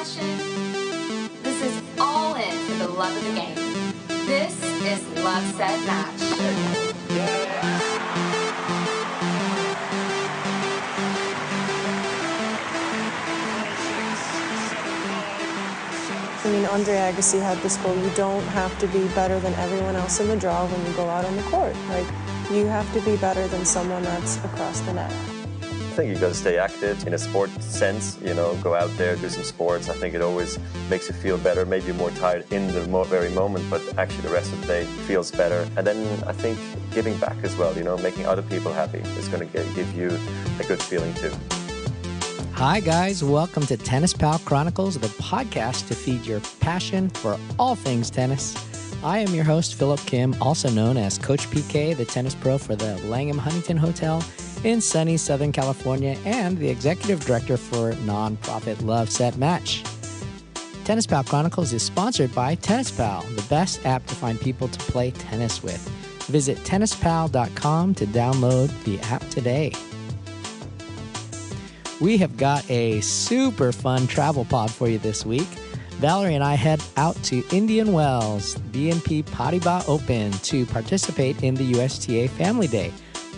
passion. This is all in for the love of the game. This is LoveSetMatch. I mean, Andre Agassi had this quote, you don't have to be better than everyone else in the draw when you go out on the court. Like, you have to be better than someone that's across the net. I think you got to stay active in a sport sense, you know, go out there, do some sports. I think it always makes you feel better. Maybe you're more tired in the very moment, but actually the rest of the day feels better. And then I think giving back as well, you know, making other people happy is going to give you a good feeling too. Hi guys, welcome to Tennis Pal Chronicles, the podcast to feed your passion for all things tennis. I am your host, Philip Kim, also known as Coach PK, the tennis pro for the Langham Huntington Hotel in sunny Southern California, and the executive director for nonprofit LoveSetMatch. Tennis Pal Chronicles is sponsored by Tennis Pal, the best app to find people to play tennis with. Visit tennispal.com to download the app today. We have got a super fun travel pod for you this week. Valerie and I head out to Indian Wells, BNP Paribas Open, to participate in the USTA Family Day.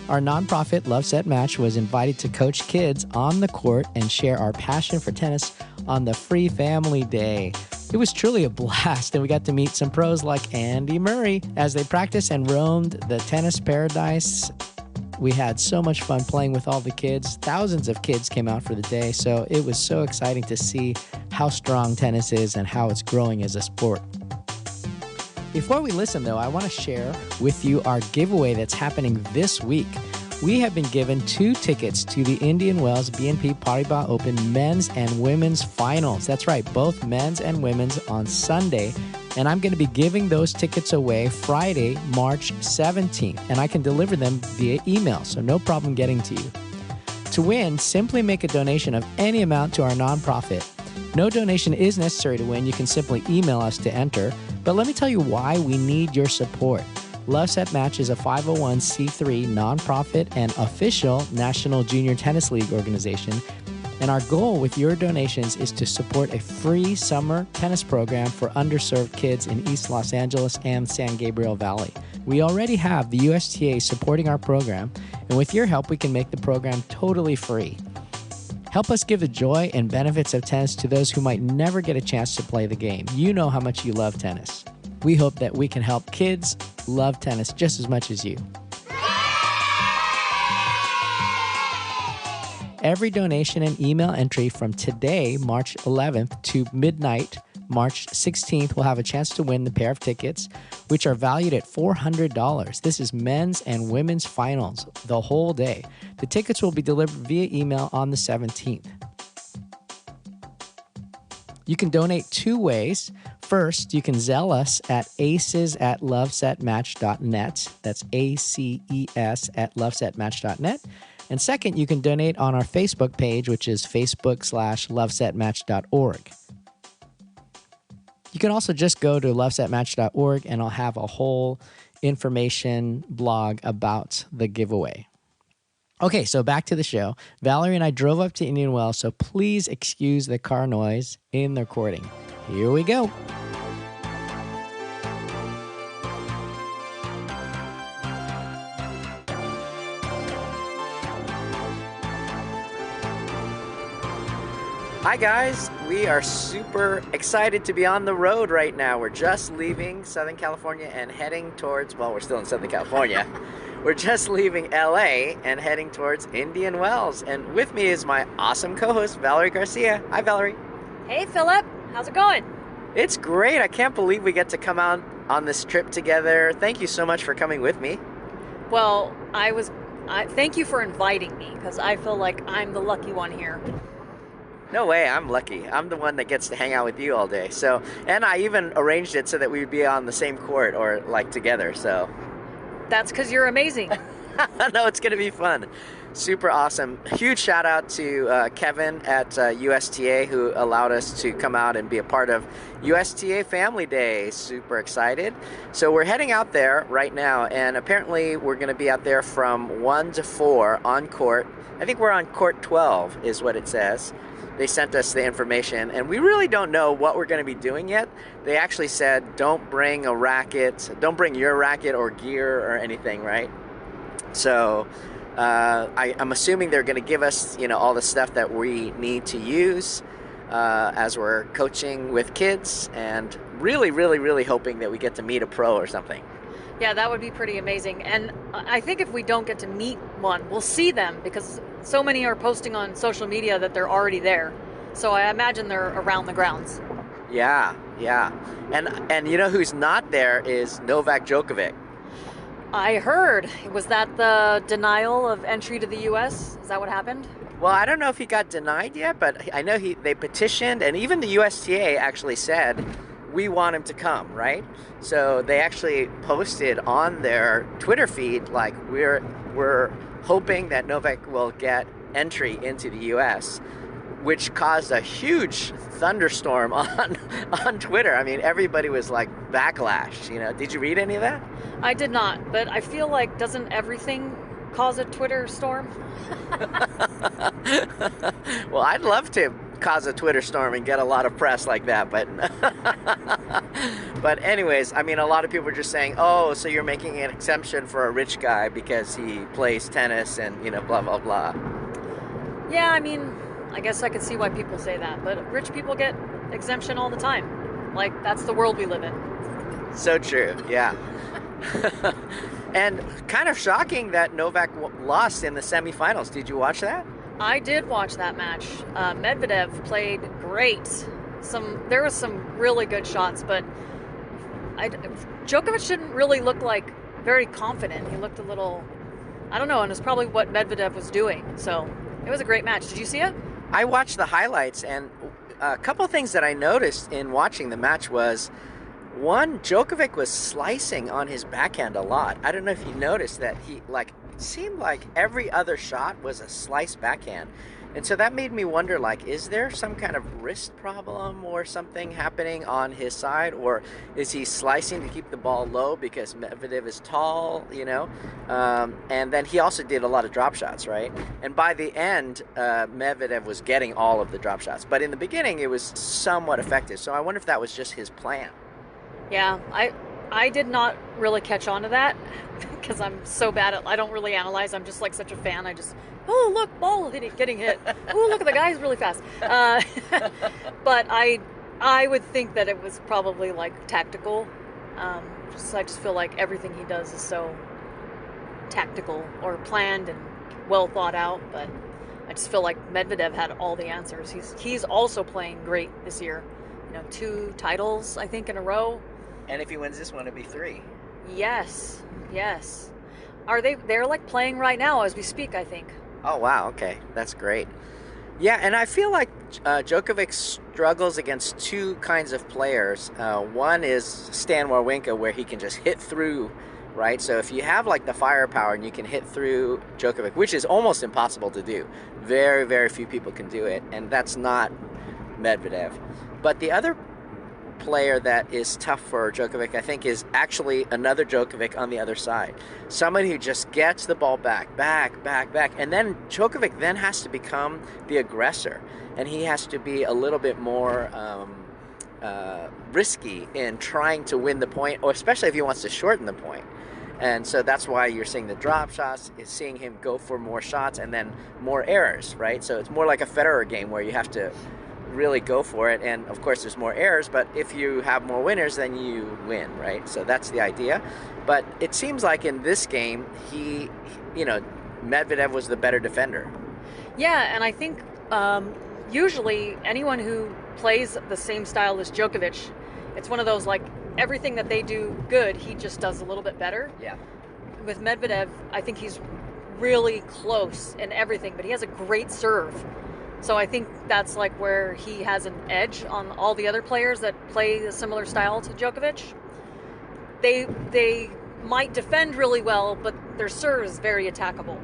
Our nonprofit LoveSetMatch was invited to coach kids on the court and share our passion for tennis on the free Family Day. It was truly a blast, and we got to meet some pros like Andy Murray as they practiced and roamed the tennis paradise. We had so much fun playing with all the kids. Thousands of kids came out for the day, so it was so exciting to see how strong tennis is and how it's growing as a sport. Before we listen, though, I want to share with you our giveaway that's happening this week. We have been given 2 tickets to the Indian Wells BNP Paribas Open men's and women's finals. That's right, both men's and women's on Sunday. And I'm going to be giving those tickets away Friday, March 17th. And I can deliver them via email, so no problem getting to you. To win, simply make a donation of any amount to our nonprofit. No donation is necessary to win. You can simply email us to enter. But let me tell you why we need your support. LoveSetMatch is a 501c3 nonprofit and official National Junior Tennis League organization. And our goal with your donations is to support a free summer tennis program for underserved kids in East Los Angeles and San Gabriel Valley. We already have the USTA supporting our program, and with your help, we can make the program totally free. Help us give the joy and benefits of tennis to those who might never get a chance to play the game. You know how much you love tennis. We hope that we can help kids love tennis just as much as you. Every donation and email entry from today, March 11th, to midnight, March 16th, will have a chance to win the pair of tickets, which are valued at $400. This is men's and women's finals the whole day. The tickets will be delivered via email on the 17th. You can donate 2 ways. First, you can Zelle us at aces@lovesetmatch.net. That's ACES@lovesetmatch.net. And second, you can donate on our Facebook page, which is facebook.com/lovesetmatch.org. You can also just go to lovesetmatch.org and I'll have a whole information blog about the giveaway. Okay, so back to the show. Valerie and I drove up to Indian Wells, so please excuse the car noise in the recording. Here we go. Hi guys, we are super excited to be on the road right now. We're just leaving Southern California and heading towards, well, we're still in Southern California. We're just leaving LA and heading towards Indian Wells. And with me is my awesome co-host, Valerie Garcia. Hi, Valerie. Hey, Philip. How's it going? It's great. I can't believe we get to come out on this trip together. Thank you so much for coming with me. Well, thank you for inviting me, because I feel like I'm the lucky one here. No way, I'm lucky. I'm the one that gets to hang out with you all day. So, and I even arranged it so that we would be on the same court or like together, so. That's because you're amazing. No, it's going to be fun. Super awesome. Huge shout out to Kevin at USTA who allowed us to come out and be a part of USTA Family Day. Super excited. So we're heading out there right now, and apparently we're going to be out there from 1 to 4 on court. I think we're on court 12 is what it says. They sent us the information, and we really don't know what we're going to be doing yet. They actually said don't bring a racket, don't bring your racket or gear or anything, right? So I'm assuming they're going to give us, all the stuff that we need to use as we're coaching with kids, and really, really, really hoping that we get to meet a pro or something. Yeah, that would be pretty amazing. And I think if we don't get to meet one, we'll see them, because so many are posting on social media that they're already there. So I imagine they're around the grounds. Yeah. And you know who's not there is Novak Djokovic. I heard. Was that the denial of entry to the U.S.? Is that what happened? Well, I don't know if he got denied yet, but I know they petitioned, and even the USTA actually said, we want him to come, right? So they actually posted on their Twitter feed, like, we're hoping that Novak will get entry into the U.S., which caused a huge thunderstorm on Twitter. I mean, everybody was like backlash, Did you read any of that? I did not, but I feel like doesn't everything cause a Twitter storm? Well, I'd love to cause a Twitter storm and get a lot of press like that, but but anyways, I mean, a lot of people are just saying, oh, so you're making an exemption for a rich guy because he plays tennis and blah blah blah. Yeah, I mean, I guess I could see why people say that, but rich people get exemption all the time. Like, that's the world we live in. So true, yeah. And kind of shocking that Novak lost in the semifinals. Did you watch that? I did watch that match. Medvedev played great. There was some really good shots, but Djokovic didn't really look like very confident. He looked a little, I don't know, and it's probably what Medvedev was doing. So it was a great match. Did you see it? I watched the highlights, and a couple of things that I noticed in watching the match was, one, Djokovic was slicing on his backhand a lot. I don't know if you noticed that he seemed like every other shot was a slice backhand. And so that made me wonder, is there some kind of wrist problem or something happening on his side? Or is he slicing to keep the ball low because Medvedev is tall, And then he also did a lot of drop shots, right? And by the end, Medvedev was getting all of the drop shots. But in the beginning, it was somewhat effective. So I wonder if that was just his plan. Yeah, I did not really catch on to that because I'm so bad at, I don't really analyze. I'm just like such a fan. I just, oh, look, ball getting hit. Oh, look at the guy, he's really fast. But I would think that it was probably tactical. I just feel like everything he does is so tactical or planned and well thought out. But I just feel like Medvedev had all the answers. He's also playing great this year. 2 titles, I think, in a row. And if he wins this one, it'd be 3. Yes. They're playing right now as we speak, I think. Oh, wow. Okay. That's great. Yeah, and I feel like Djokovic struggles against 2 kinds of players. One is Stan Wawrinka, where he can just hit through, right? So if you have the firepower and you can hit through Djokovic, which is almost impossible to do. Very, very few people can do it, and that's not Medvedev. But the other player that is tough for Djokovic, I think, is actually another Djokovic on the other side. Somebody who just gets the ball back. And then Djokovic then has to become the aggressor. And he has to be a little bit more risky in trying to win the point, or especially if he wants to shorten the point. And so that's why you're seeing the drop shots, is seeing him go for more shots and then more errors, right? So it's more like a Federer game where you have to really go for it, and of course there's more errors, but if you have more winners, then you win, right? So that's the idea. But it seems like in this game, Medvedev was the better defender. Yeah, and I think usually anyone who plays the same style as Djokovic, it's one of those everything that they do good, he just does a little bit better. Yeah. With Medvedev, I think he's really close in everything, but he has a great serve. So I think that's where he has an edge on all the other players that play a similar style to Djokovic. They might defend really well, but their serve is very attackable.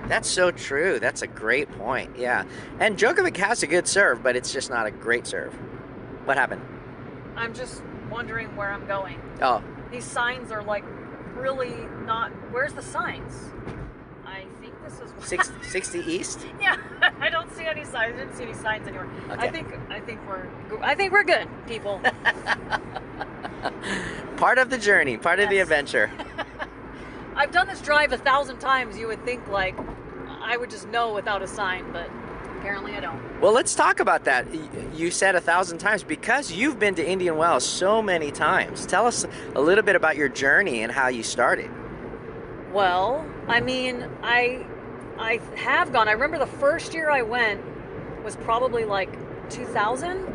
That's so true. That's a great point. Yeah. And Djokovic has a good serve, but it's just not a great serve. What happened? I'm just wondering where I'm going. Oh. These signs are like really not. Where's the signs? I think this is 60 East? Yeah, I don't see any signs. I didn't see any signs anywhere. Okay. I think we're good, people. Part of the journey, part of the adventure. I've done this drive 1,000 times. You would think like I would just know without a sign, but apparently I don't. Well, let's talk about that. You said 1,000 times because you've been to Indian Wells so many times. Tell us a little bit about your journey and how you started. Well, I mean, I have gone. I remember the first year I went was probably like 2000.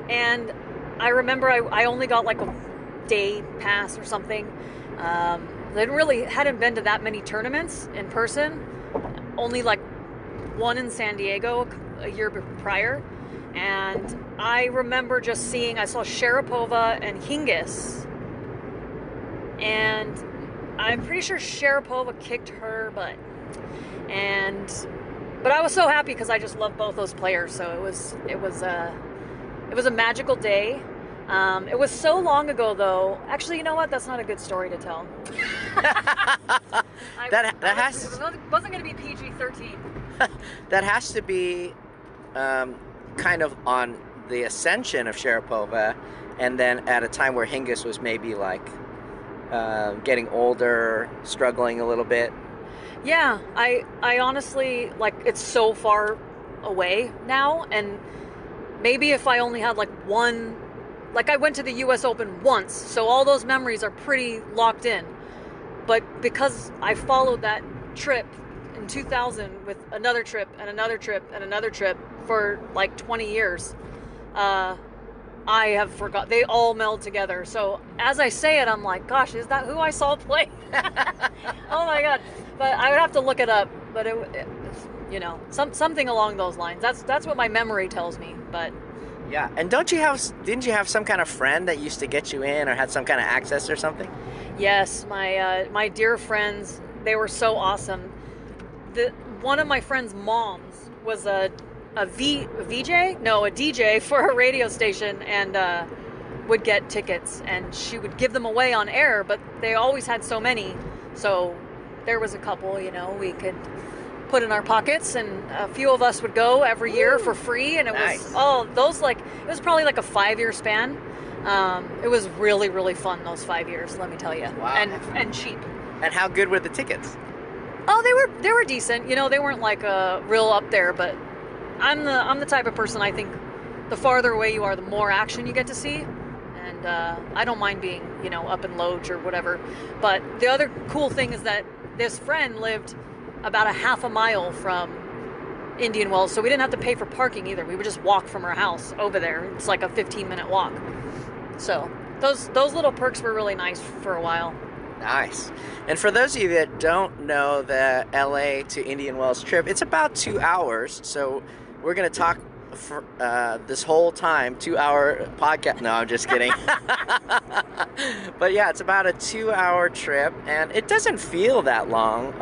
And I remember I only got like a day pass or something. Hadn't been to that many tournaments in person. Only like one in San Diego a year prior. And I remember just I saw Sharapova and Hingis. And I'm pretty sure Sharapova kicked her butt. But I was so happy because I just love both those players. So it was a magical day. It was so long ago, though. Actually, you know what? That's not a good story to tell. It wasn't going to be PG-13. That has to be kind of on the ascension of Sharapova, and then at a time where Hingis was maybe like getting older, struggling a little bit. Yeah, I honestly, like, it's so far away now, and maybe if I only had like one. Like, I went to the US Open once, so all those memories are pretty locked in. But because I followed that trip in 2000 with another trip and another trip and another trip for like 20 years, I have forgot. They all meld together. So as I say it, I'm like, gosh, is that who I saw play? Oh my God. But I would have to look it up. But something along those lines. That's what my memory tells me. But yeah, and didn't you have some kind of friend that used to get you in or had some kind of access or something? Yes, my dear friends, they were so awesome. One of my friend's moms was a DJ for a radio station, and would get tickets, and she would give them away on air, but they always had so many, so there was a couple, we could put in our pockets, and a few of us would go every year for free, and it nice. was it was probably like a 5-year span. It was really, really fun those 5 years, let me tell you. Wow. And cheap. And how good were the tickets? Oh, they were decent. They weren't like real up there, but I'm the type of person, I think the farther away you are, the more action you get to see. And I don't mind being, up in Loge or whatever. But the other cool thing is that this friend lived about a half a mile from Indian Wells, so we didn't have to pay for parking either. We would just walk from our house over there. It's like a 15-minute walk. So those little perks were really nice for a while. Nice. And for those of you that don't know the LA to Indian Wells trip, it's about 2 hours. So we're going to talk for this whole time, 2-hour podcast. No, I'm just kidding. But yeah, it's about a 2-hour trip, and it doesn't feel that long.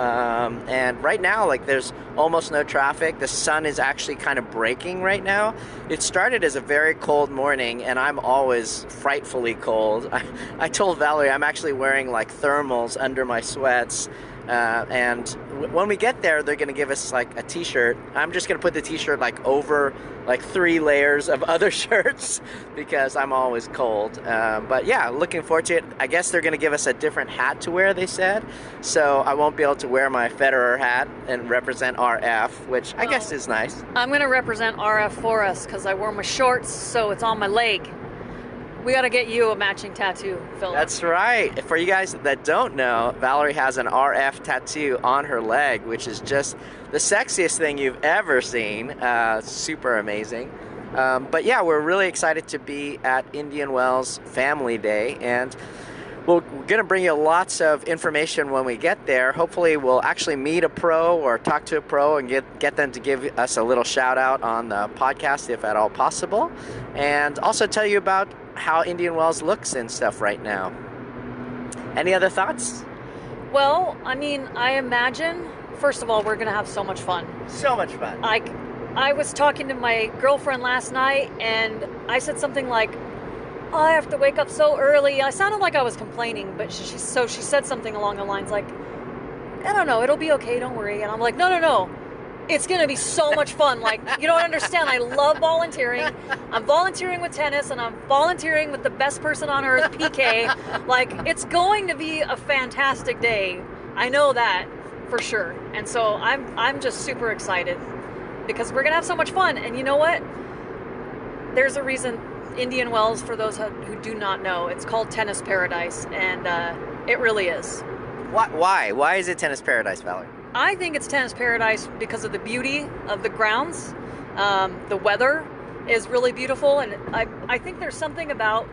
And right now, like, there's almost no traffic. The sun is actually kind of breaking right now. It started as a very cold morning, and I'm always frightfully cold. I told Valerie I'm actually wearing like thermals under my sweats. And when we get there, they're going to give us like a t-shirt. I'm just going to put the t-shirt like over like 3 layers of other shirts because I'm always cold. But yeah, looking forward to it. I guess they're going to give us a different hat to wear, they said. So I won't be able to wear my Federer hat and represent RF, which I guess is nice. I'm going to represent RF for us because I wore my shorts, so it's on my leg. We got to get you a matching tattoo, Philip. That's right. For you guys that don't know, Valerie has an RF tattoo on her leg, which is just the sexiest thing you've ever seen. Super amazing. But yeah, we're really excited to be at Indian Wells Family Day, and we're going to bring you lots of information when we get there. Hopefully we'll actually meet a pro or talk to a pro and get them to give us a little shout out on the podcast if at all possible, and also tell you about how Indian Wells looks and stuff right now. Any other thoughts? Well, I mean, I imagine, first of all, we're going to have so much fun. So much fun. I was talking to my girlfriend last night, and I said something like, oh, I have to wake up so early. I sounded like I was complaining, but she said something along the lines like, I don't know, it'll be okay, don't worry. And I'm like, no. It's going to be so much fun. Like, you don't understand. I love volunteering. I'm volunteering with tennis, and I'm volunteering with the best person on earth, PK. Like, it's going to be a fantastic day. I know that for sure. And so I'm just super excited because we're going to have so much fun. And you know what? There's a reason Indian Wells, for those who do not know, it's called Tennis Paradise, and it really is. Why? Why is it Tennis Paradise, Valerie? I think it's Tennis Paradise because of the beauty of the grounds. The weather is really beautiful, and I think there's something about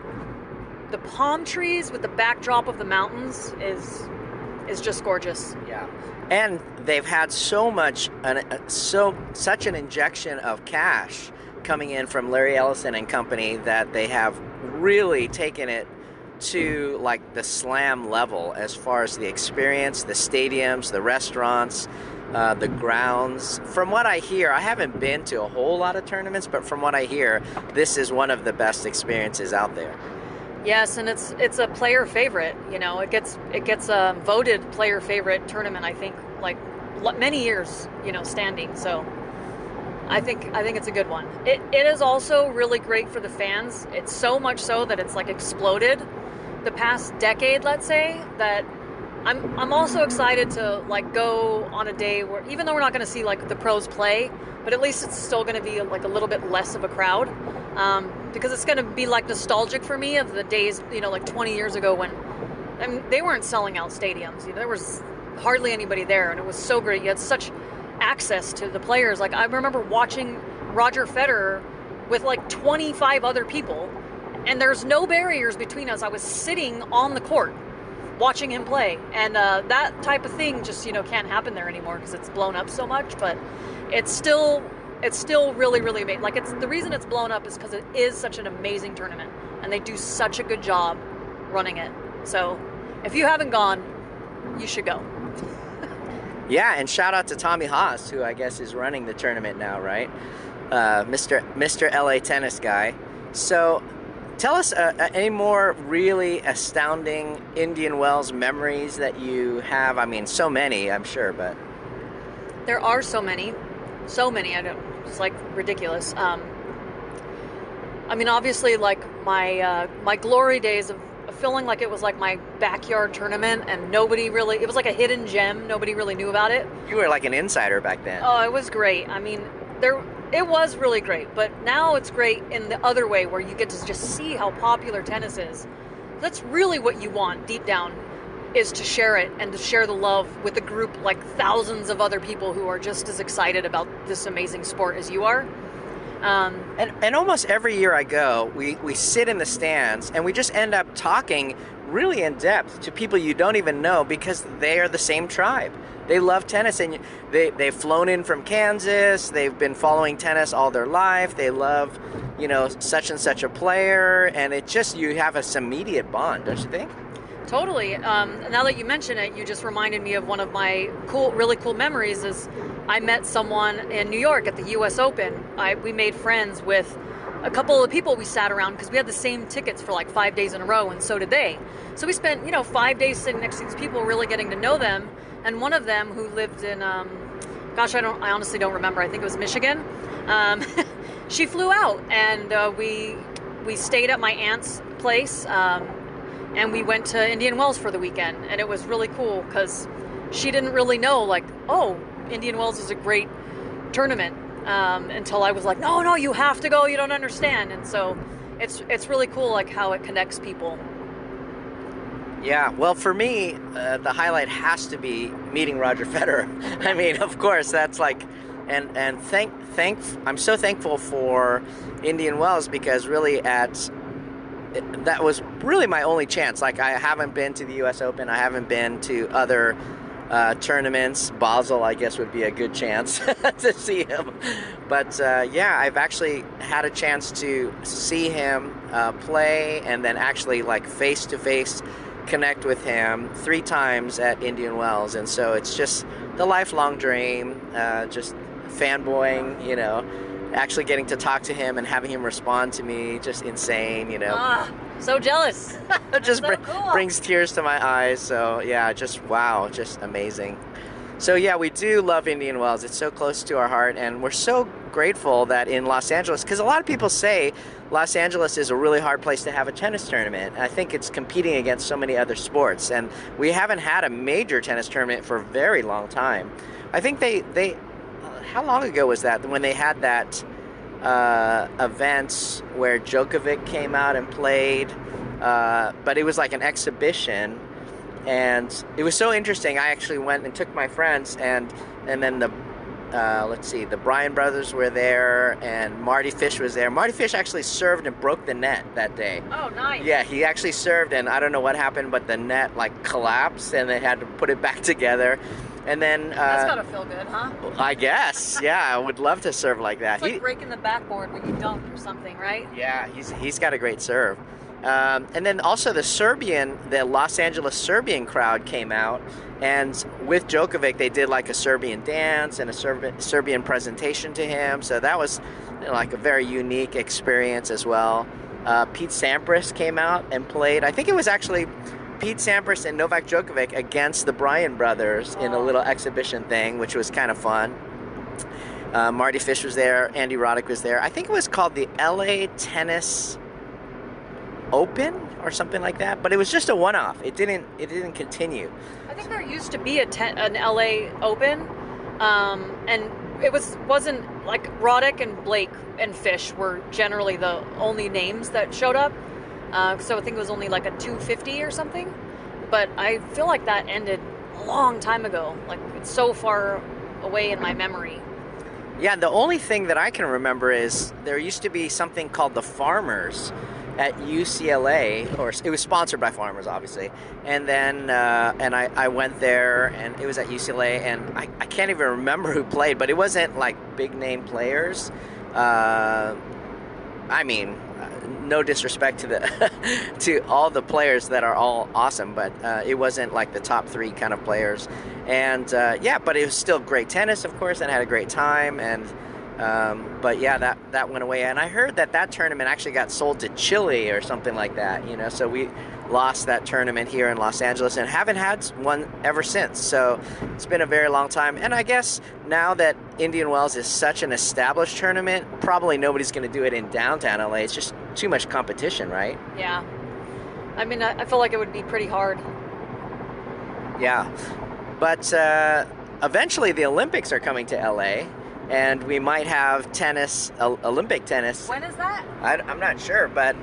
the palm trees with the backdrop of the mountains is just gorgeous. Yeah, and they've had such an injection of cash coming in from Larry Ellison and company that they have really taken it to like the slam level as far as the experience, the stadiums, the restaurants, the grounds. From what I hear, I haven't been to a whole lot of tournaments, but from what I hear, this is one of the best experiences out there. Yes, and it's a player favorite. You know, it gets a voted player favorite tournament. I think like many years, standing. So I think it's a good one. It is also really great for the fans. It's so much so that it's like exploded the past decade, let's say, that I'm also excited to like go on a day where, even though we're not going to see like the pros play, but at least it's still going to be like a little bit less of a crowd, because it's going to be like nostalgic for me of the days, like 20 years ago when they weren't selling out stadiums. There was hardly anybody there, and it was so great. You had such access to the players. Like I remember watching Roger Federer with like 25 other people, and there's no barriers between us. I was sitting on the court watching him play, and that type of thing just can't happen there anymore because it's blown up so much. But it's still really, really amazing. Like the reason it's blown up is because it is such an amazing tournament, and they do such a good job running it. So if you haven't gone, you should go. Yeah, and shout out to Tommy Haas, who I guess is running the tournament now, right? Mr. LA tennis guy. So tell us any more really astounding Indian Wells memories that you have. I mean, so many, I'm sure, but there are so many. It's like ridiculous. I mean, obviously, like my glory days of feeling like it was like my backyard tournament, and it was like a hidden gem. Nobody really knew about it. You were like an insider back then. Oh, it was great. I mean, it was really great, but now it's great in the other way where you get to just see how popular tennis is. That's really what you want deep down, is to share it and to share the love with a group like thousands of other people who are just as excited about this amazing sport as you are. And almost every year I go, we sit in the stands and we just end up talking really in depth to people you don't even know because they are the same tribe. They love tennis, and they've flown in from Kansas. They've been following tennis all their life. They love, such and such a player, and you have this immediate bond, don't you think? Totally. Now that you mention it, you just reminded me of one of my really cool memories. Is I met someone in New York at the US Open. We made friends with a couple of people we sat around because we had the same tickets for like 5 days in a row, and so did they. So we spent 5 days sitting next to these people, really getting to know them. And one of them, who lived in, I honestly don't remember. I think it was Michigan. She flew out, and we stayed at my aunt's place, and we went to Indian Wells for the weekend. And it was really cool because she didn't really know, like, oh, Indian Wells is a great tournament, until I was like, no, you have to go. You don't understand. And so it's really cool, like how it connects people. Yeah, well, for me, the highlight has to be meeting Roger Federer. I mean, of course, that's like, and I'm so thankful for Indian Wells because really that was really my only chance. Like, I haven't been to the U.S. Open. I haven't been to other tournaments. Basel, I guess, would be a good chance to see him. But yeah, I've actually had a chance to see him play, and then actually like face to face connect with him 3 times at Indian Wells, and so it's just the lifelong dream, just fanboying, you know, actually getting to talk to him and having him respond to me, just insane, you know. So jealous. It just so cool. brings tears to my eyes. So yeah, just wow, just amazing. So yeah, we do love Indian Wells. It's so close to our heart, and we're so grateful that in Los Angeles, because a lot of people say Los Angeles is a really hard place to have a tennis tournament. I think it's competing against so many other sports, and we haven't had a major tennis tournament for a very long time. I think they how long ago was that when they had that event where Djokovic came out and played, but it was like an exhibition, and it was so interesting. I actually went and took my friends, and then the the Bryan brothers were there, and Marty Fish was there. Marty Fish actually served and broke the net that day. Oh, nice. Yeah, he actually served, and I don't know what happened, but the net like collapsed, and they had to put it back together. And then that's gotta feel good, huh? I guess. Yeah, I would love to serve like that. It's like breaking the backboard when you dunk or something, right? Yeah, he's got a great serve. And then also the Los Angeles Serbian crowd came out, and with Djokovic they did like a Serbian dance and a Serbian presentation to him. So that was like a very unique experience as well. Pete Sampras came out and played. I think it was actually Pete Sampras and Novak Djokovic against the Bryan brothers in a little exhibition thing, which was kind of fun. Marty Fish was there, Andy Roddick was there. I think it was called the LA Tennis Open or something like that, but it was just a one-off. It didn't continue. I think there used to be an LA Open, and it wasn't like Roddick and Blake and Fish were generally the only names that showed up. So I think it was only like a 250 or something, but I feel like that ended a long time ago. Like it's so far away in my memory. Yeah, the only thing that I can remember is there used to be something called the Farmers at UCLA, or it was sponsored by Farmers, obviously. And then I went there, and it was at UCLA, and I can't even remember who played, but it wasn't like big name players. I mean, no disrespect to to all the players that are all awesome, but it wasn't like the top 3 kind of players. And yeah, but it was still great tennis, of course, and I had a great time. And but yeah, that went away. And I heard that tournament actually got sold to Chile or something like that, you know. So we lost that tournament here in Los Angeles and haven't had one ever since. So it's been a very long time. And I guess now that Indian Wells is such an established tournament, probably nobody's going to do it in downtown LA. It's just too much competition, right? Yeah. I mean, I feel like it would be pretty hard. Yeah. But eventually the Olympics are coming to LA, and we might have tennis, Olympic tennis. When is that? I'm not sure, but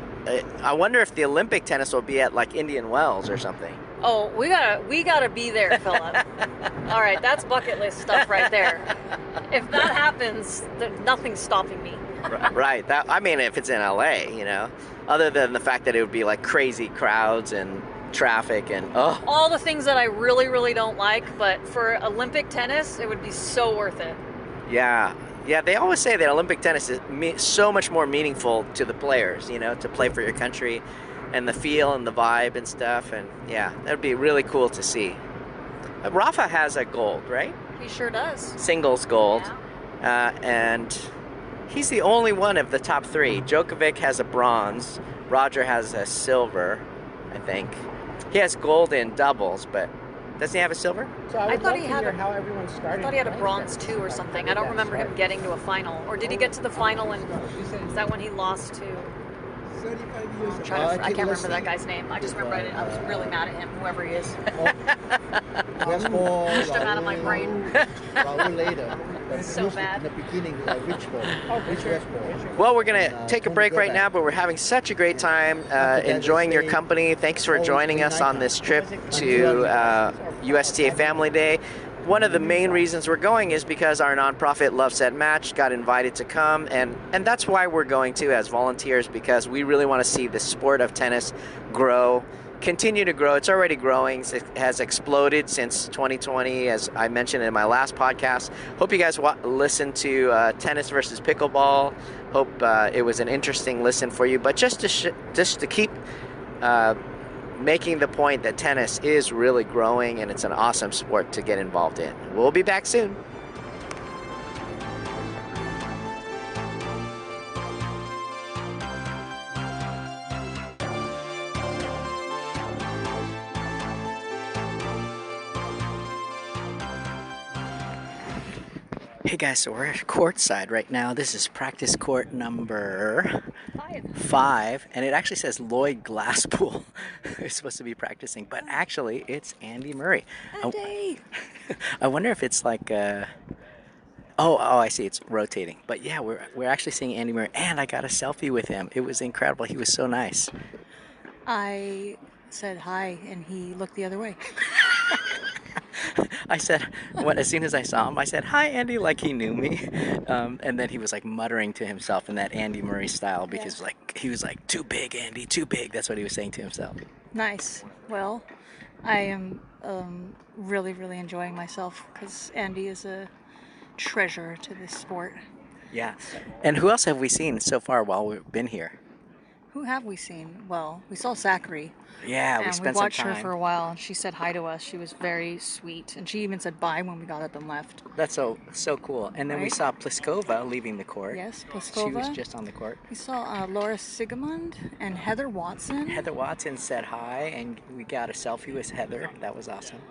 I wonder if the Olympic tennis will be at like Indian Wells or something. Oh, we gotta be there, Philip. All right, that's bucket list stuff right there. If that happens, nothing's stopping me. Right. I mean, if it's in LA, you know, other than the fact that it would be like crazy crowds and traffic and all the things that I really, really don't like, but for Olympic tennis, it would be so worth it. Yeah. Yeah, they always say that Olympic tennis is so much more meaningful to the players, you know, to play for your country and the feel and the vibe and stuff. And yeah, that would be really cool to see. Rafa has a gold, right? He sure does. Singles gold. Yeah. And he's the only one of the top 3. Djokovic has a bronze. Roger has a silver, I think. He has gold in doubles, but doesn't he have a silver? So I thought he had how everyone started. I thought he had a bronze too or something. I don't remember him getting to a final. Or did he get to the final and is that when he lost to? I can't remember that guy's name. I just remember I was really mad at him, whoever he is. There's more Pushed him out of my brain. Raul later. So bad. In the beginning, rich ball. Rich West ball. Well, we're going to take a break right now, but we're having such a great time enjoying your company. Thanks for joining us on this trip to USTA Family Day. One of the main reasons we're going is because our nonprofit LoveSetMatch got invited to come, and that's why we're going too as volunteers, because we really want to see the sport of tennis grow, continue to grow. It's already growing. It has exploded since 2020, as I mentioned in my last podcast. Hope you guys listened to tennis versus pickleball. Hope it was an interesting listen for you. But just to keep making the point that tennis is really growing and it's an awesome sport to get involved in. We'll be back soon. Hey guys, so we're at courtside right now. This is practice court number 5, and it actually says Lloyd Glasspool is supposed to be practicing, but actually it's Andy Murray. Andy! I wonder if it's like oh, I see, it's rotating. But yeah, we're actually seeing Andy Murray, and I got a selfie with him. It was incredible. He was so nice. I said hi, and he looked the other way. I said, as soon as I saw him, I said, "Hi, Andy," like he knew me. And then he was like muttering to himself in that Andy Murray style because he was like, "Too big, Andy, too big." That's what he was saying to himself. Nice. Well, I am really, really enjoying myself because Andy is a treasure to this sport. Yeah. And who else have we seen so far while we've been here? Who have we seen? Well, we saw Zachary. Yeah, we And spent we watched some time. her for a while, and she said hi to us. She was very sweet, and she even said bye when we got up and left. That's so cool. And then we Right? saw Pliskova leaving the court. Yes, She Pliskova. was just on the court. We saw Laura Sigamund and Heather Watson. Heather Watson said hi, and we got a selfie with Heather. That was awesome.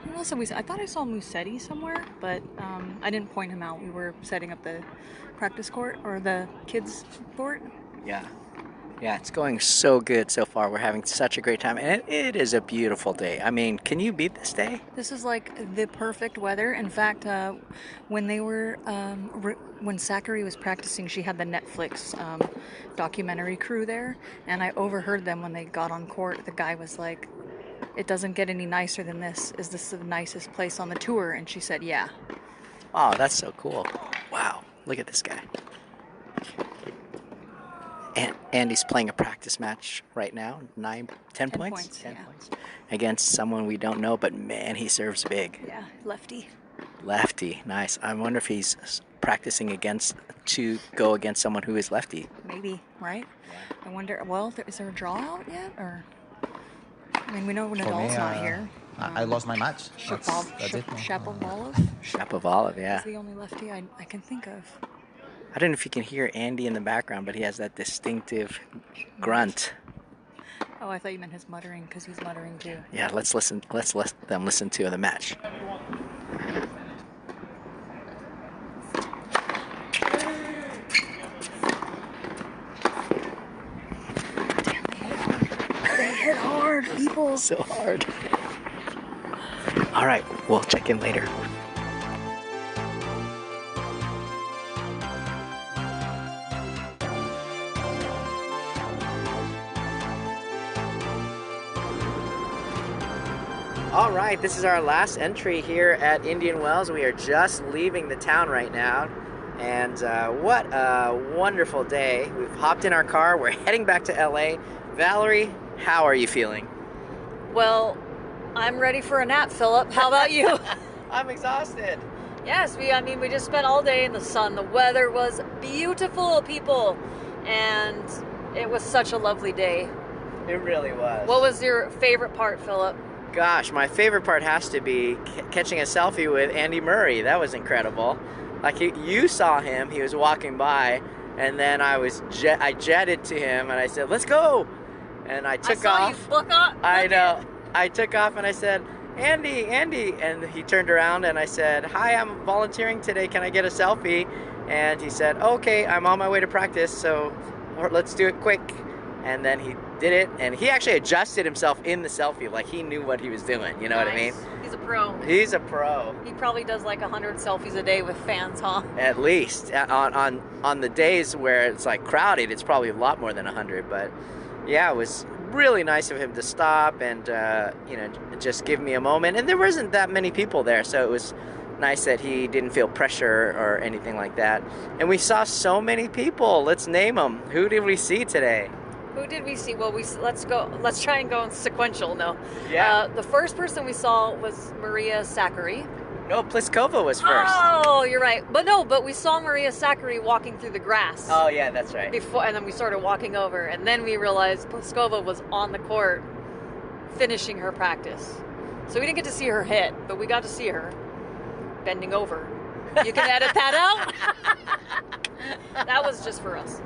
Who else have we? I thought I saw Musetti somewhere, but I didn't point him out. We were setting up the practice court or the kids' court. Yeah. Yeah, it's going so good so far. We're having such a great time, and it is a beautiful day. I mean, can you beat this day? This is like the perfect weather. In fact, when they were when Zachary was practicing, she had the Netflix documentary crew there, and I overheard them when they got on court. The guy was like, "It doesn't get any nicer than this. Is this the nicest place on the tour?" And she said, "Yeah." Oh, that's so cool. Wow, look at this guy. And Andy's playing a practice match right now. 10 points? 10 yeah. points. Against someone we don't know, but man, he serves big. Yeah, lefty. Lefty, nice. I wonder if he's practicing to go against someone who is lefty. Maybe, right? Yeah. I wonder, well, is there a draw out yet? Or, I mean, we know For Nadal's me, not here. I lost my match. That's it. Shapovalov Shapovalov, yeah. is the only lefty I can think of. I don't know if you can hear Andy in the background, but he has that distinctive grunt. Oh, I thought you meant his muttering, because he's muttering too. Yeah, let's listen. Let's let them listen to the match. They hit hard, people. So hard. All right, we'll check in later. All right, this is our last entry here at Indian Wells. We are just leaving the town right now, and what a wonderful day. We've hopped in our car. We're heading back to LA. Valerie, how are you feeling? Well, I'm ready for a nap, Philip. How about you? I'm exhausted. Yes, we just spent all day in the sun. The weather was beautiful, people, and it was such a lovely day. It really was. What was your favorite part, Philip? Gosh, my favorite part has to be catching a selfie with Andy Murray. That was incredible. Like you saw him, he was walking by, and then I jetted to him and I said, "Let's go!" And I took off. I know. I took off and I said, "Andy, Andy," and he turned around and I said, "Hi, I'm volunteering today. Can I get a selfie?" And he said, "Okay, I'm on my way to practice, so let's do it quick." And then he did it, and he actually adjusted himself in the selfie, like he knew what he was doing. You know what I mean? He's a pro. He's a pro. He probably does like 100 selfies a day with fans, huh? At least on the days where it's like crowded, it's probably a lot more than 100. But yeah, it was really nice of him to stop and just give me a moment. And there wasn't that many people there, so it was nice that he didn't feel pressure or anything like that. And we saw so many people. Let's name them. Who did we see today? Who did we see? Well, let's try and go in sequential. No. Yeah. The first person we saw was Maria Sakkari. No, Pliskova was first. Oh, you're right. But we saw Maria Sakkari walking through the grass. Oh yeah, that's right. And then we started walking over, and then we realized Pliskova was on the court. finishing her practice. So we didn't get to see her hit, but we got to see her bending over. You can edit that out. That was just for us.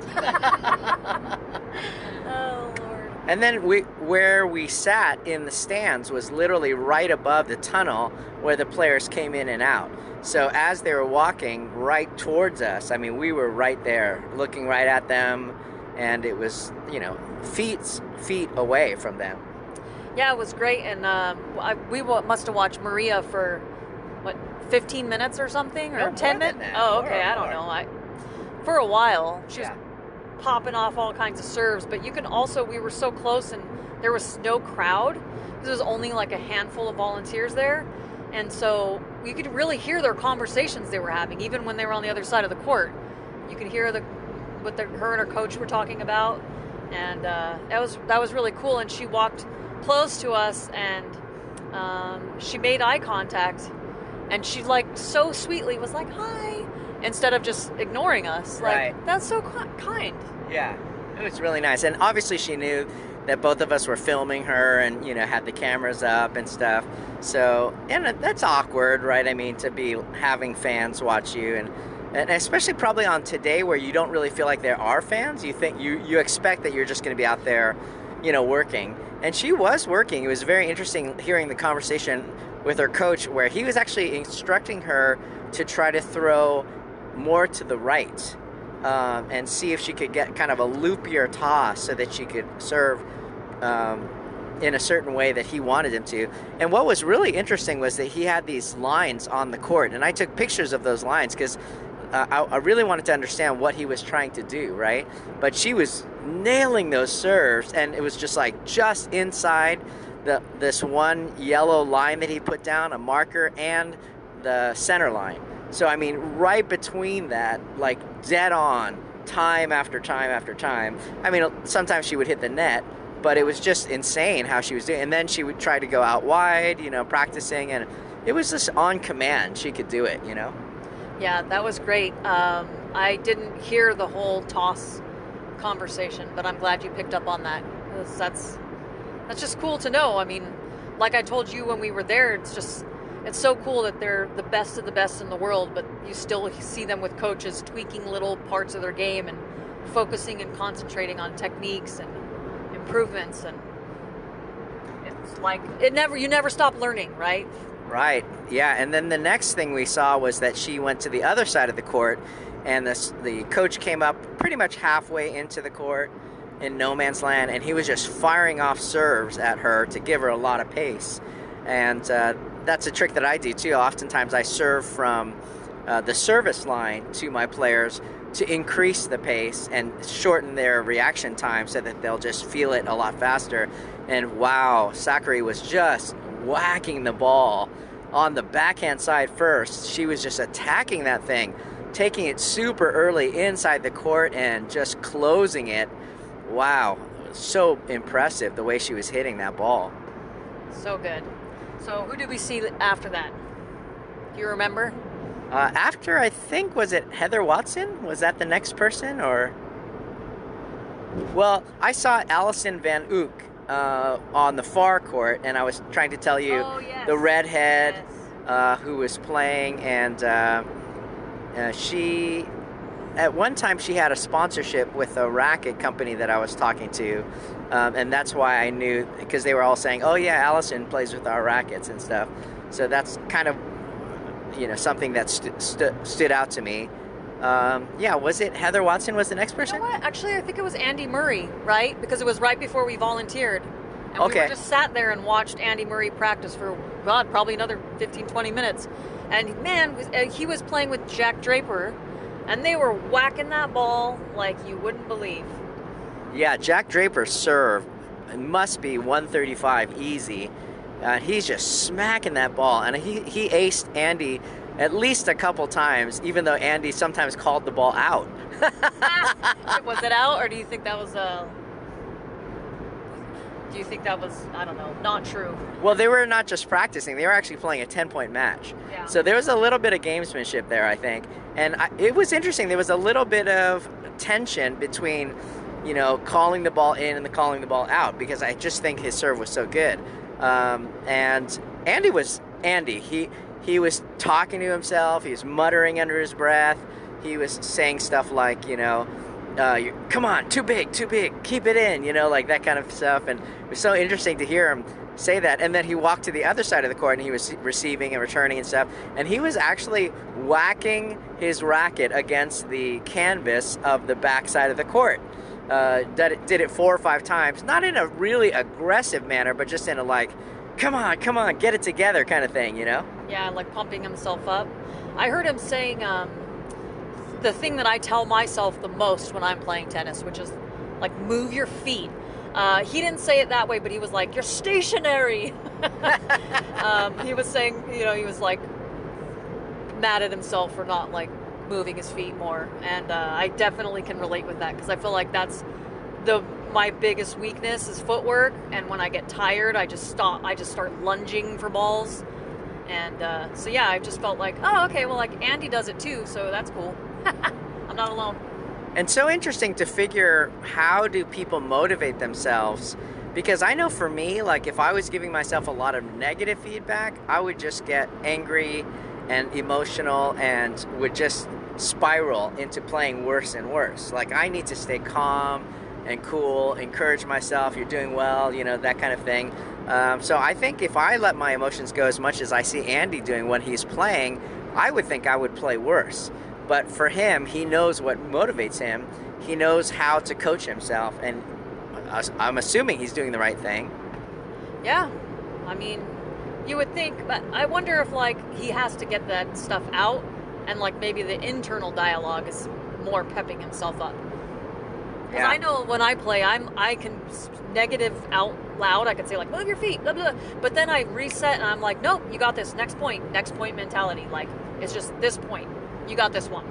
Oh, Lord. And then where we sat in the stands was literally right above the tunnel where the players came in and out. So as they were walking right towards us, I mean, we were right there looking right at them, and it was, you know, feet away from them. Yeah, it was great. And we must have watched Maria for, 15 minutes or something? Or No, 10 more than minutes? that. Oh, More, okay. I don't more. know. For a while, she was Yeah. popping off all kinds of serves, but you can also, we were so close and there was no crowd. There was only like a handful of volunteers there. And so you could really hear their conversations they were having, even when they were on the other side of the court. You could hear what her and her coach were talking about. And that was really cool. And she walked close to us and she made eye contact. And she so sweetly was like, hi, instead of just ignoring us. Right. That's so kind. Yeah, it was really nice. And obviously she knew that both of us were filming her and, you know, had the cameras up and stuff. So, and that's awkward, right? I mean, to be having fans watch you and especially probably on today where you don't really feel like there are fans. You think you expect that you're just going to be out there, you know, working. And she was working. It was very interesting hearing the conversation with her coach where he was actually instructing her to try to throw more to the right and see if she could get kind of a loopier toss so that she could serve in a certain way that he wanted him to. And what was really interesting was that he had these lines on the court, and I took pictures of those lines because I really wanted to understand what he was trying to do, right? But she was nailing those serves, and it was just inside this one yellow line that he put down, a marker, and the center line. So, I mean, right between that, dead on, time after time after time. I mean, sometimes she would hit the net, but it was just insane how she was doing. And then she would try to go out wide, you know, practicing, and it was just on command. She could do it, you know? Yeah, that was great. I didn't hear the whole toss conversation, but I'm glad you picked up on that. That's just cool to know. I mean, like I told you when we were there, it's so cool that they're the best of the best in the world, but you still see them with coaches tweaking little parts of their game and focusing and concentrating on techniques and improvements, and it's like you never stop learning, right? Right, yeah. And then the next thing we saw was that she went to the other side of the court, and the coach came up pretty much halfway into the court in no man's land, and he was just firing off serves at her to give her a lot of pace. And that's a trick that I do too. Oftentimes I serve from the service line to my players to increase the pace and shorten their reaction time so that they'll just feel it a lot faster. And wow, Sakari was just whacking the ball on the backhand side first. She was just attacking that thing, taking it super early inside the court and just closing it. Wow, so impressive the way she was hitting that ball. So good. So who did we see after that? Do you remember? After, I think, was it Heather Watson? Was that the next person, or? Well, I saw Allison Van Ook on the far court, and I was trying to tell you the redhead who was playing, and she, at one time, she had a sponsorship with a racquet company that I was talking to, and that's why I knew, because they were all saying, oh yeah, Allison plays with our rackets and stuff. So that's kind of, you know, something that stood out to me. Yeah, was it Heather Watson was the next person? You know what? Actually, I think it was Andy Murray, right? Because it was right before we volunteered. And we were just sat there and watched Andy Murray practice for, God, probably another 15, 20 minutes. And man, he was playing with Jack Draper, and they were whacking that ball like you wouldn't believe. Yeah, Jack Draper's serve must be 135 easy. He's just smacking that ball, and he aced Andy at least a couple times, even though Andy sometimes called the ball out. Was it out, or do you think that was I don't know, not true? Well, they were not just practicing, they were actually playing a 10-point match. Yeah. So there was a little bit of gamesmanship there, I think. And it was interesting, there was a little bit of tension between calling the ball in and calling the ball out, because I just think his serve was so good. And Andy was Andy. He was talking to himself. He was muttering under his breath. He was saying stuff like, come on, too big, keep it in, like that kind of stuff. And it was so interesting to hear him say that. And then he walked to the other side of the court and he was receiving and returning and stuff. And he was actually whacking his racket against the canvas of the back side of the court. Did it 4 or 5 times, not in a really aggressive manner, but just in a like, come on, get it together kind of thing, Yeah, like pumping himself up. I heard him saying the thing that I tell myself the most when I'm playing tennis, which is like, move your feet. He didn't say it that way, but he was like, you're stationary. He was saying, he was like mad at himself for not like moving his feet more. And I definitely can relate with that, because I feel like that's my biggest weakness is footwork. And when I get tired, I just start lunging for balls. And so yeah, I just felt like, oh, okay, well, like Andy does it too, so that's cool. I'm not alone. And so interesting to figure, how do people motivate themselves? Because I know for me, like if I was giving myself a lot of negative feedback, I would just get angry and emotional and would just spiral into playing worse and worse. Like I need to stay calm and cool, encourage myself, you're doing well, that kind of thing. So I think if I let my emotions go as much as I see Andy doing when he's playing, I would think I would play worse. But for him, he knows what motivates him. He knows how to coach himself, and I'm assuming he's doing the right thing. Yeah, I mean, you would think, but I wonder if like he has to get that stuff out, and like maybe the internal dialogue is more pepping himself up. Because Yeah. I know when I play, I can negative out loud. I can say like, move your feet, blah, blah, blah. But then I reset and I'm like, nope, you got this. Next point mentality. Like it's just this point. You got this one.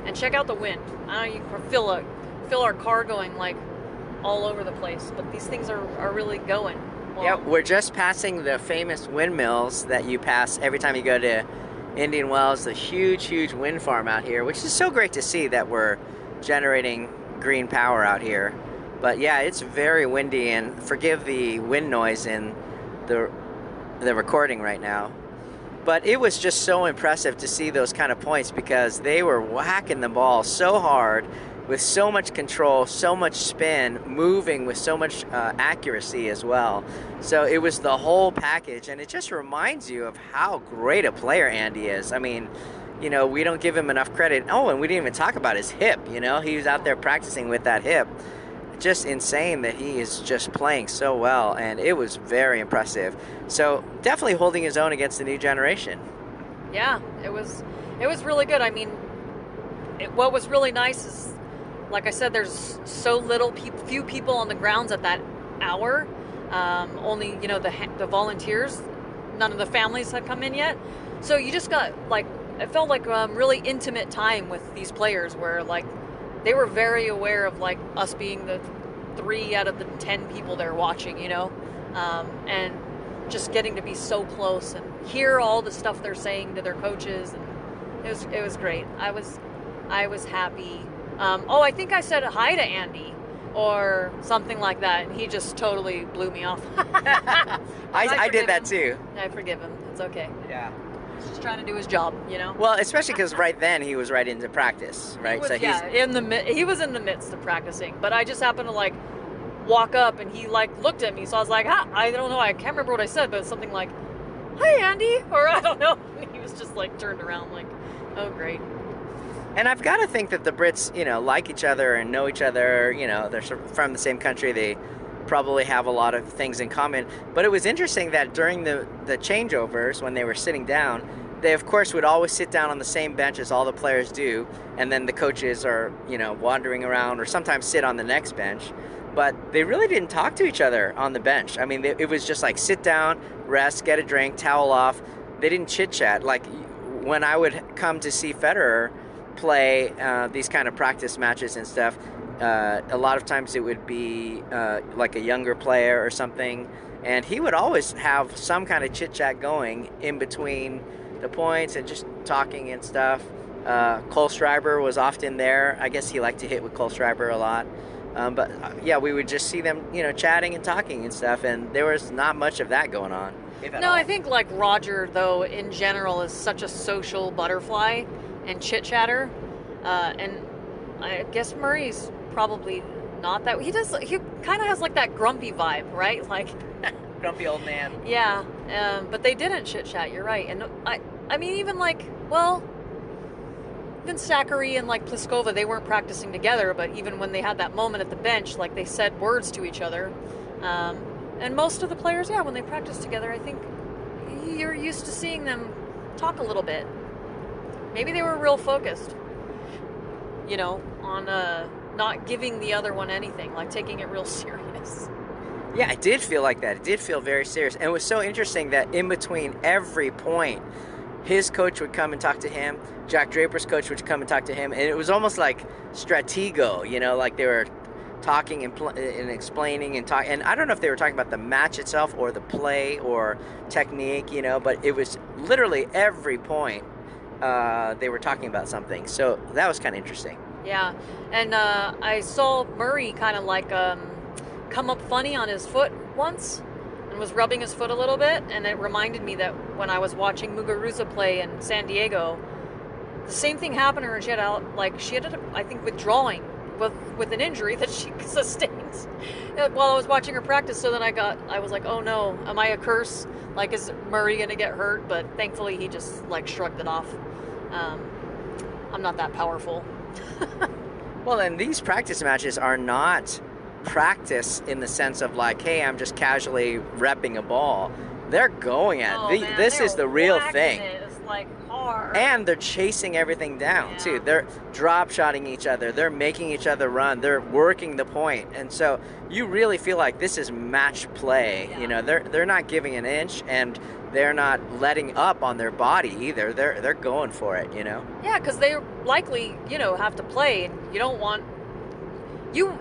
And check out the wind. I know you can feel our car going like all over the place, but these things are really going. Well, Yeah, we're just passing the famous windmills that you pass every time you go to Indian Wells, the huge wind farm out here, which is so great to see that we're generating green power out here. But yeah, it's very windy, and forgive the wind noise in the recording right now. But it was just so impressive to see those kind of points, because they were whacking the ball so hard with so much control, so much spin, moving with so much accuracy as well. So it was the whole package, and it just reminds you of how great a player Andy is. I mean, we don't give him enough credit. Oh, and we didn't even talk about his hip, he was out there practicing with that hip. Just insane that he is just playing so well, and it was very impressive. So definitely holding his own against the new generation. Yeah, it was really good. I mean, what was really nice is, like I said, there's so few people on the grounds at that hour. Only the volunteers. None of the families had come in yet. So you just got like, it felt like really intimate time with these players, where like they were very aware of like us being the 3 out of the 10 people they're watching, and just getting to be so close and hear all the stuff they're saying to their coaches, and it was great. I was happy. I think I said hi to Andy or something like that, and he just totally blew me off. I did that too. I forgive him. It's okay. Yeah. He's just trying to do his job, Well, especially because right then he was right into practice, right? He was in the midst of practicing, but I just happened to like walk up, and he like looked at me, so I was like, I don't know, I can't remember what I said, but it's something like, hi Andy, or I don't know. And he was just like turned around like, oh great. And I've got to think that the Brits, like each other and know each other. They're from the same country. They probably have a lot of things in common. But it was interesting that during the changeovers, when they were sitting down, they of course would always sit down on the same bench as all the players do, and then the coaches are wandering around, or sometimes sit on the next bench. But they really didn't talk to each other on the bench. I mean, it was just like sit down, rest, get a drink, towel off. They didn't chit chat. Like when I would come to see Federer play these kind of practice matches and stuff, a lot of times it would be like a younger player or something, and he would always have some kind of chit chat going in between the points and just talking and stuff. Cole Schreiber was often there. I guess he liked to hit with Cole Schreiber a lot. But yeah, we would just see them, chatting and talking and stuff, and there was not much of that going on. If at No, all. I think like Roger, though, in general, is such a social butterfly and chit chatter, and I guess Murray's probably not that. He kind of has like that grumpy vibe, right? Like Grumpy old man. yeah, but they didn't chit chat. You're right, and I mean even even Zachary and like Pliskova, they weren't practicing together, but even when they had that moment at the bench, like they said words to each other. And most of the players, when they practice together, I think you're used to seeing them talk a little bit. Maybe they were real focused, on not giving the other one anything, like taking it real serious. Yeah, it did feel like that. It did feel very serious. And it was so interesting that in between every point, his coach would come and talk to him, Jack Draper's coach would come and talk to him, and it was almost like stratego, like they were talking and explaining and talking. And I don't know if they were talking about the match itself or the play or technique, but it was literally every point they were talking about something. So that was kind of interesting. Yeah, and I saw Murray kind of like come up funny on his foot once and was rubbing his foot a little bit, and it reminded me that when I was watching Muguruza play in San Diego, the same thing happened to her. She ended up, I think, withdrawing with an injury that she sustained while I was watching her practice. So then I was like, oh no, am I a curse? Like, is Murray gonna get hurt? But thankfully he just like shrugged it off. I'm not that powerful. Well, and these practice matches are not practice in the sense of like, hey, I'm just casually repping a ball. They're going at it. Man, this is the real thing. It's like hard. And they're chasing everything down too. They're drop shotting each other. They're making each other run. They're working the point. And so you really feel like this is match play. Yeah. They're not giving an inch, and they're not letting up on their body either. They're going for it. Yeah, because they likely have to play, and you don't want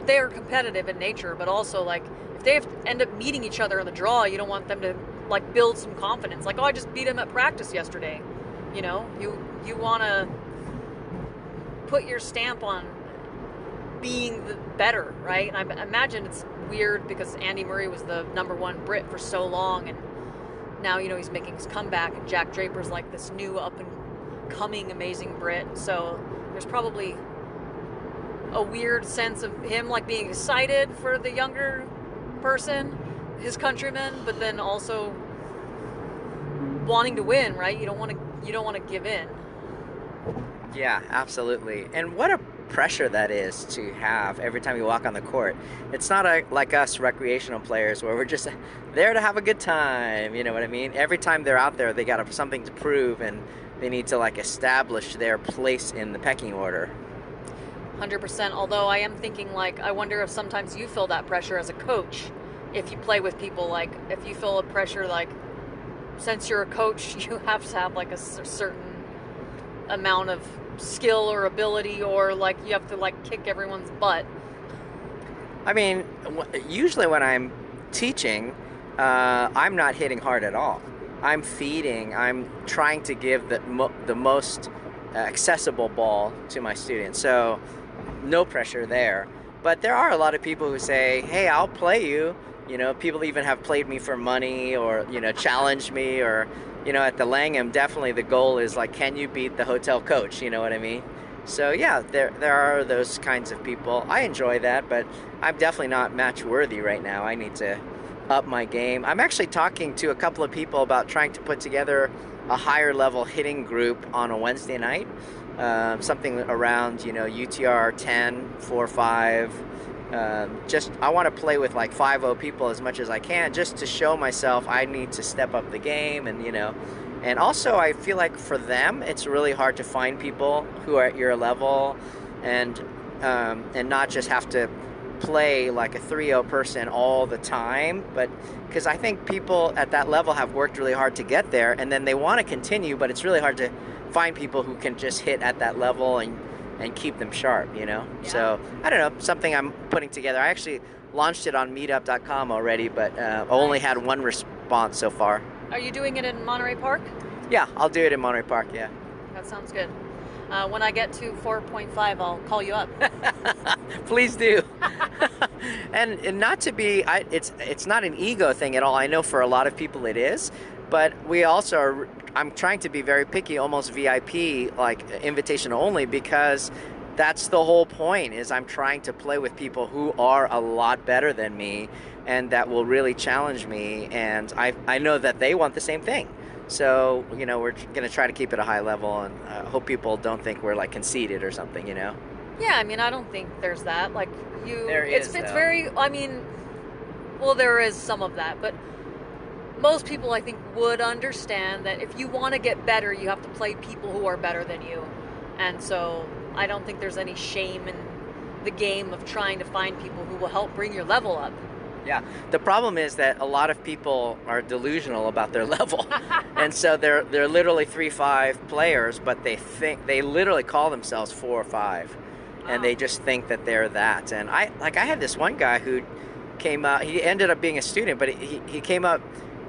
they're competitive in nature, but also like if they end up meeting each other in the draw, you don't want them to like build some confidence. Like, oh, I just beat him at practice yesterday. You want to put your stamp on being the better, right? And I imagine it's weird because Andy Murray was the #1 Brit for so long, and now he's making his comeback, and Jack Draper's like this new up and coming amazing Brit. So there's probably a weird sense of him like being excited for the younger person, his countryman, but then also wanting to win, right? You don't want to give in. Yeah, absolutely. And what a pressure that is to have every time you walk on the court. It's not like us recreational players where we're just there to have a good time, you know what I mean? Every time they're out there, they got something to prove, and they need to like establish their place in the pecking order. 100%. Although I am thinking, like, I wonder if sometimes you feel that pressure as a coach if you play with people. Like, if you feel a pressure, like, since you're a coach, you have to have like a certain amount of skill or ability, or like you have to like kick everyone's butt. I mean, usually when I'm teaching, I'm not hitting hard at all. I'm feeding. I'm trying to give the most accessible ball to my students. So no pressure there. But there are a lot of people who say, hey, I'll play you. People even have played me for money, or, challenged me, or, at the Langham, definitely the goal is like, can you beat the hotel coach? You know what I mean? So yeah, there are those kinds of people. I enjoy that, but I'm definitely not match worthy right now. I need to up my game. I'm actually talking to a couple of people about trying to put together a higher level hitting group on a Wednesday night. Something around, UTR 10, 4, 5. I want to play with like 5-0 people as much as I can, just to show myself I need to step up the game, and also I feel like for them it's really hard to find people who are at your level, and not just have to play like a 3-0 person all the time, but because I think people at that level have worked really hard to get there, and then they want to continue, but it's really hard to find people who can just hit at that level and keep them sharp, Yeah. So, I don't know, something I'm putting together. I actually launched it on meetup.com already, but only had one response so far. Are you doing it in Monterey Park? Yeah, I'll do it in Monterey Park, yeah. That sounds good. When I get to 4.5, I'll call you up. Please do. and not to be, it's not an ego thing at all. I know for a lot of people it is, but we also are, I'm trying to be very picky, almost VIP, like invitation only, because that's the whole point, is I'm trying to play with people who are a lot better than me and that will really challenge me, and I know that they want the same thing. So, you know, we're going to try to keep it a high level, and hope people don't think we're like conceited or something, you know? Yeah, I mean, I don't think there's that. Like, There it's is, it's though. very, I mean, well, there is some of that, but most people, I think, would understand that if you want to get better, you have to play people who are better than you. And so I don't think there's any shame in the game of trying to find people who will help bring your level up. Yeah, the problem is that a lot of people are delusional about their level, and so they're literally 3-5 players, but they literally call themselves 4 or 5, and they just think that they're that. And I had this one guy who came out. He ended up being a student, but he came up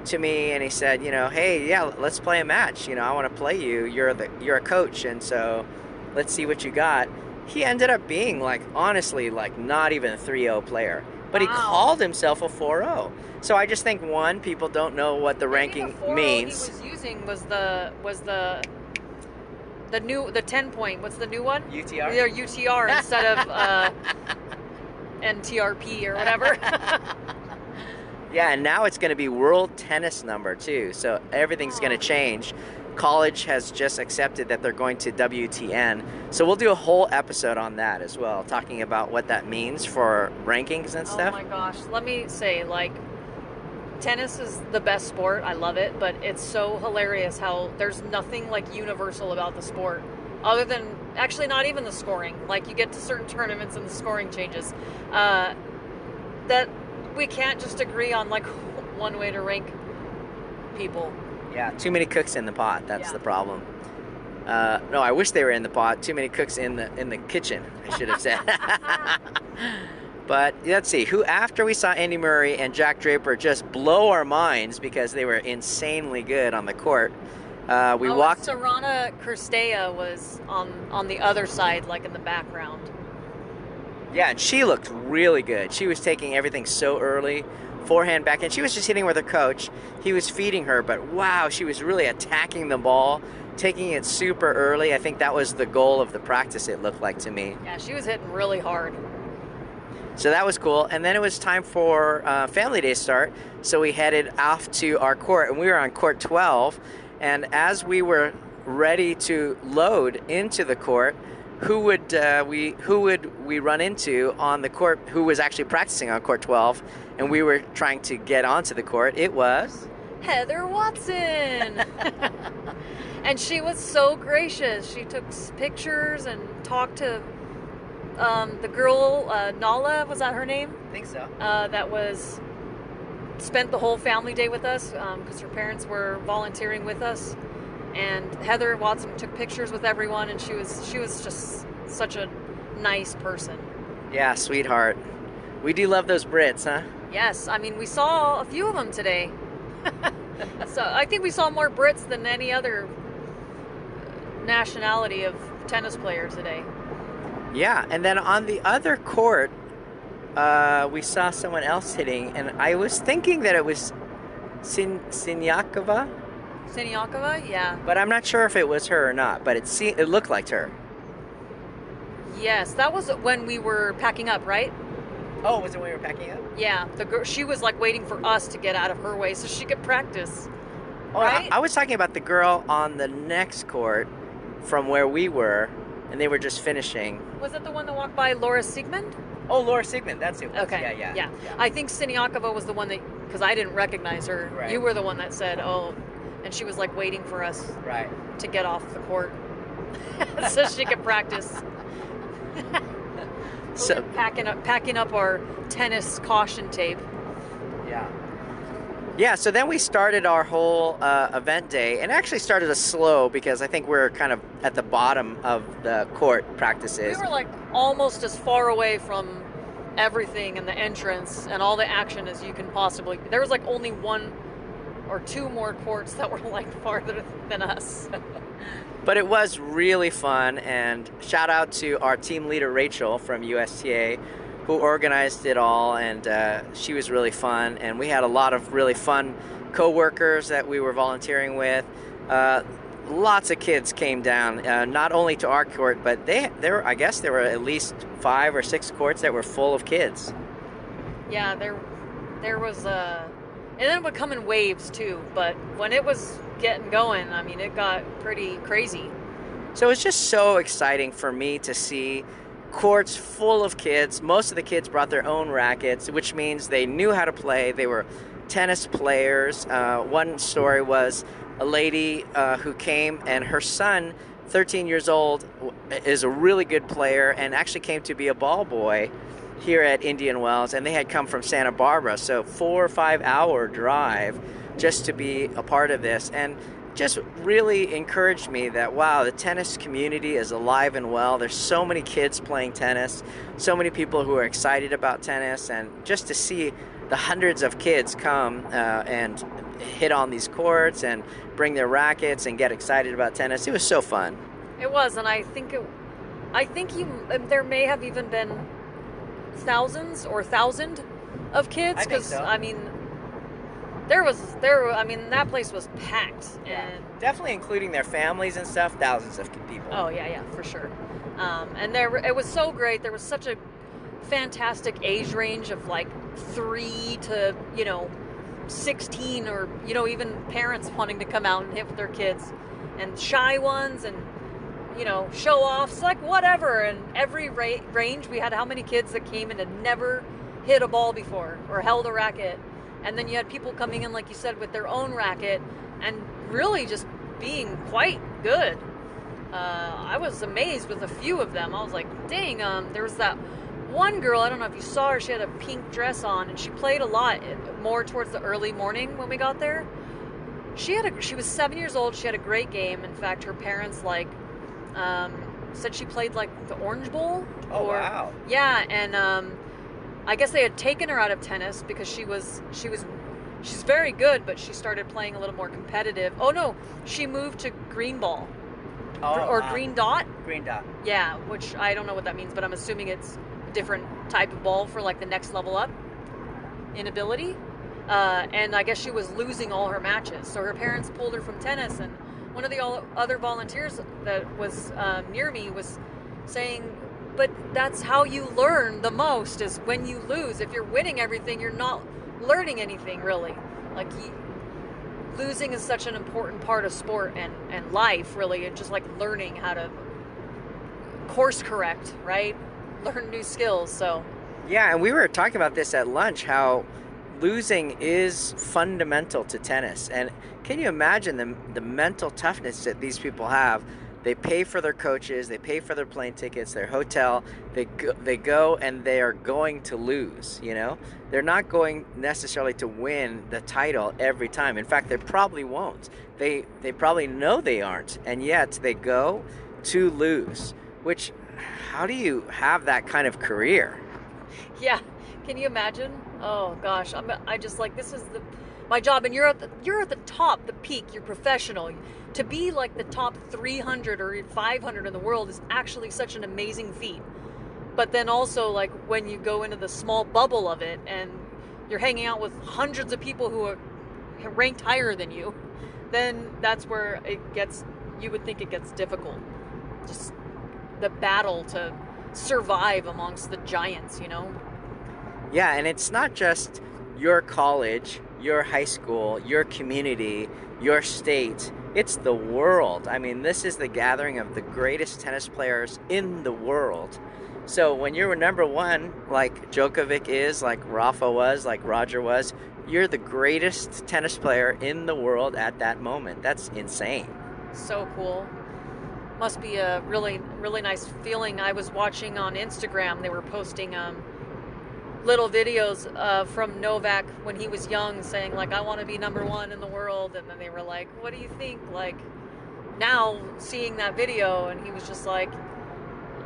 to me and he said, you know, hey, yeah, let's play a match. You know, I want to play you. You're a coach, and so let's see what you got. He ended up being, like, honestly, like, not even a 3-0 player. But he called himself a 4-0. So I just think, one, people don't know what the ranking means. He was using was the 10 point. What's the new one? UTR. Yeah, UTR instead of NTRP or whatever. Yeah, and now it's going to be world tennis number too. So everything's going to change. College has just accepted that they're going to WTN. So we'll do a whole episode on that as well, talking about what that means for rankings and stuff. Oh my gosh. Let me say, like, tennis is the best sport. I love it, but it's so hilarious how there's nothing like universal about the sport other than actually not even the scoring. Like, you get to certain tournaments and the scoring changes. That we can't just agree on like one way to rank people. Yeah, too many cooks in the pot. That's the problem. No, I wish they were in the pot. Too many cooks in the kitchen, I should have said. But let's see, who, after we saw Andy Murray and Jack Draper just blow our minds because they were insanely good on the court, we walked. Sorana Kirstea was on the other side, like in the background. Yeah, and she looked really good. She was taking everything so early. Forehand, backhand. She was just hitting with her coach. He was feeding her, but wow, she was really attacking the ball, taking it super early. I think that was the goal of the practice, it looked like to me. Yeah, she was hitting really hard. So that was cool. And then it was time for Family Day start. So we headed off to our court, and we were on court 12. And as we were ready to load into the court, who would we run into on the court, who was actually practicing on court 12, and we were trying to get onto the court? It was Heather Watson. And she was so gracious. She took pictures and talked to the girl, Nala, was that her name? I think so. That spent the whole family day with us because her parents were volunteering with us. And Heather Watson took pictures with everyone, and she was just such a nice person. Yeah, sweetheart. We do love those Brits, huh? Yes, I mean, we saw a few of them today. So I think we saw more Brits than any other nationality of tennis player today. Yeah, and then on the other court, we saw someone else hitting, and I was thinking that it was Siniakova. Siniakova, yeah. But I'm not sure if it was her or not, but it looked like her. Yes, that was when we were packing up, right? Oh, was it when we were packing up? Yeah, the girl, she was like waiting for us to get out of her way so she could practice. Oh, right? I was talking about the girl on the next court from where we were, and they were just finishing. Was it the one that walked by Laura Siegmund? Oh, Laura Siegmund, that's who it was. Okay. Yeah. I think Siniakova was the one that, because I didn't recognize her. Right. You were the one that said, oh, and she was like waiting for us to get off the court so she could practice. So packing up our tennis caution tape. Yeah, so then we started our whole event day, and actually started us slow because I think we're kind of at the bottom of the court practices. We were like almost as far away from everything and the entrance and all the action as you can possibly. There was like only one or two more courts that were like farther than us. But it was really fun, and shout out to our team leader Rachel from USTA, who organized it all, and she was really fun. And we had a lot of really fun co-workers that we were volunteering with. Lots of kids came down, not only to our court, but I guess there were at least 5 or 6 courts that were full of kids. Yeah, there was and then it would come in waves too, but when it was getting going, I mean, it got pretty crazy. So it's just so exciting for me to see courts full of kids. Most of the kids brought their own rackets, which means they knew how to play. They were tennis players. One story was a lady who came, and her son, 13 years old, is a really good player and actually came to be a ball boy here at Indian Wells, and they had come from Santa Barbara, so 4 or 5 hour drive just to be a part of this, and just really encouraged me that, wow, the tennis community is alive and well. There's so many kids playing tennis, so many people who are excited about tennis, and just to see the hundreds of kids come and hit on these courts and bring their rackets and get excited about tennis, it was so fun. It was, and I think there may have even been thousands or 1,000 of kids, because I mean, that place was packed, and definitely including their families and stuff. Thousands of people. Oh yeah, for sure. And it was so great. There was such a fantastic age range of like 3 to 16, or even parents wanting to come out and hit with their kids, and shy ones, and show offs, like whatever. And every range, we had how many kids that came and had never hit a ball before or held a racket, and then you had people coming in, like you said, with their own racket and really just being quite good. I was amazed with a few of them. I was like, dang, there was that one girl, I don't know if you saw her, she had a pink dress on, and she played a lot more towards the early morning when we got there. She was 7 years old. She had a great game. In fact, her parents said she played like the Orange Bowl. Oh, wow. Yeah, and I guess they had taken her out of tennis because she's very good, but she started playing a little more competitive. Oh no, she moved to green ball. Or wow. Green dot? Green dot. Yeah, which I don't know what that means, but I'm assuming it's a different type of ball for like the next level up in ability. And I guess she was losing all her matches, so her parents pulled her from tennis. And one of the other volunteers that was near me was saying, but that's how you learn the most, is when you lose. If you're winning everything, you're not learning anything, really. Like, losing is such an important part of sport and life, really, and just like learning how to course correct, right? Learn new skills. So yeah, and we were talking about this at lunch, how losing is fundamental to tennis. And can you imagine the mental toughness that these people have? They pay for their coaches, they pay for their plane tickets, their hotel. They go and they are going to lose, They're not going necessarily to win the title every time. In fact, they probably won't. They probably know they aren't, and yet they go to lose. Which, how do you have that kind of career? Yeah, can you imagine? Oh gosh, I just like, this is my job, and you're at the top, the peak. You're professional. To be like the top 300 or 500 in the world is actually such an amazing feat. But then also, like, when you go into the small bubble of it and you're hanging out with hundreds of people who are ranked higher than you, then that's where you would think it gets difficult. Just the battle to survive amongst the giants, Yeah, and it's not just your college, your high school, your community, your state. It's the world. I mean, this is the gathering of the greatest tennis players in the world. So when you're number one, like Djokovic is, like Rafa was, like Roger was, you're the greatest tennis player in the world at that moment. That's insane. So cool. Must be a really, really nice feeling. I was watching on Instagram, they were posting little videos from Novak when he was young, saying like, I want to be number one in the world. And then they were like, what do you think? Like, now seeing that video, and he was just like,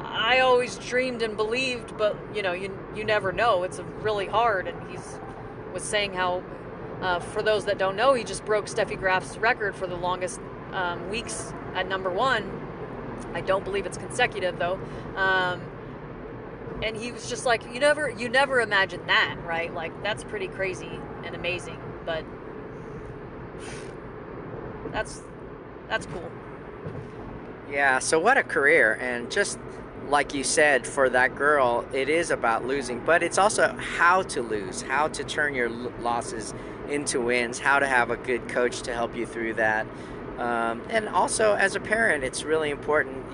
I always dreamed and believed, but you never know. It's really hard. And was saying how, for those that don't know, he just broke Steffi Graf's record for the longest weeks at number 1. I don't believe it's consecutive though. And he was just like, you never imagine that, right? Like, that's pretty crazy and amazing, but that's cool. Yeah, so what a career. And just like you said, for that girl, it is about losing, but it's also how to lose, how to turn your losses into wins, how to have a good coach to help you through that. And also, as a parent, it's really important.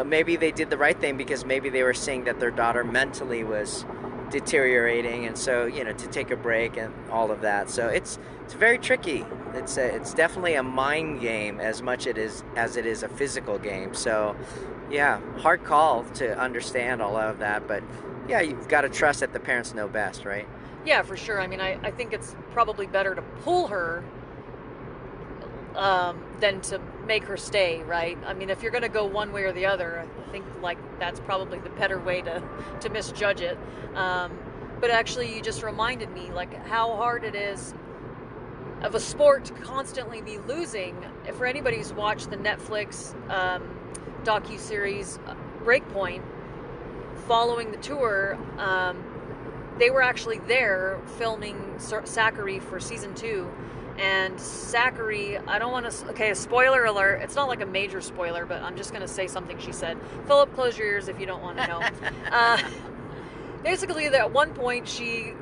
Maybe they did the right thing because maybe they were seeing that their daughter mentally was deteriorating, and so to take a break and all of that. So it's very tricky. It's definitely a mind game as much as it is a physical game. So yeah, hard call to understand all of that, but yeah, you've got to trust that the parents know best, right? Yeah, for sure. I mean, I think it's probably better to pull her than to make her stay, right? I mean, if you're going to go one way or the other, I think like that's probably the better way to misjudge it. But actually, you just reminded me like how hard it is of a sport to constantly be losing. For anybody who's watched the Netflix docu-series Breakpoint, following the tour, they were actually there filming Zachary for season 2. And Zachary, I don't want to, okay, a spoiler alert. It's not like a major spoiler, but I'm just going to say something she said. Philip, close your ears if you don't want to know. Basically, at one point, she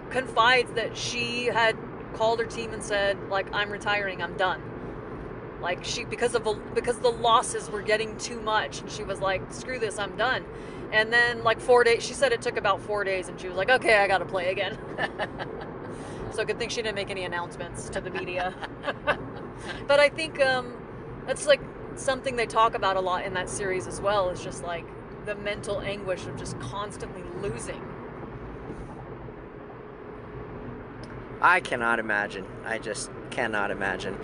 confides that she had called her team and said, like, I'm retiring, I'm done. Like, because the losses were getting too much, and she was like, screw this, I'm done. And then, like, 4 days, she said it took about 4 days, and she was like, okay, I got to play again. So good thing she didn't make any announcements to the media. But I think that's like something they talk about a lot in that series as well, is just like the mental anguish of just constantly losing. I cannot imagine. I just cannot imagine.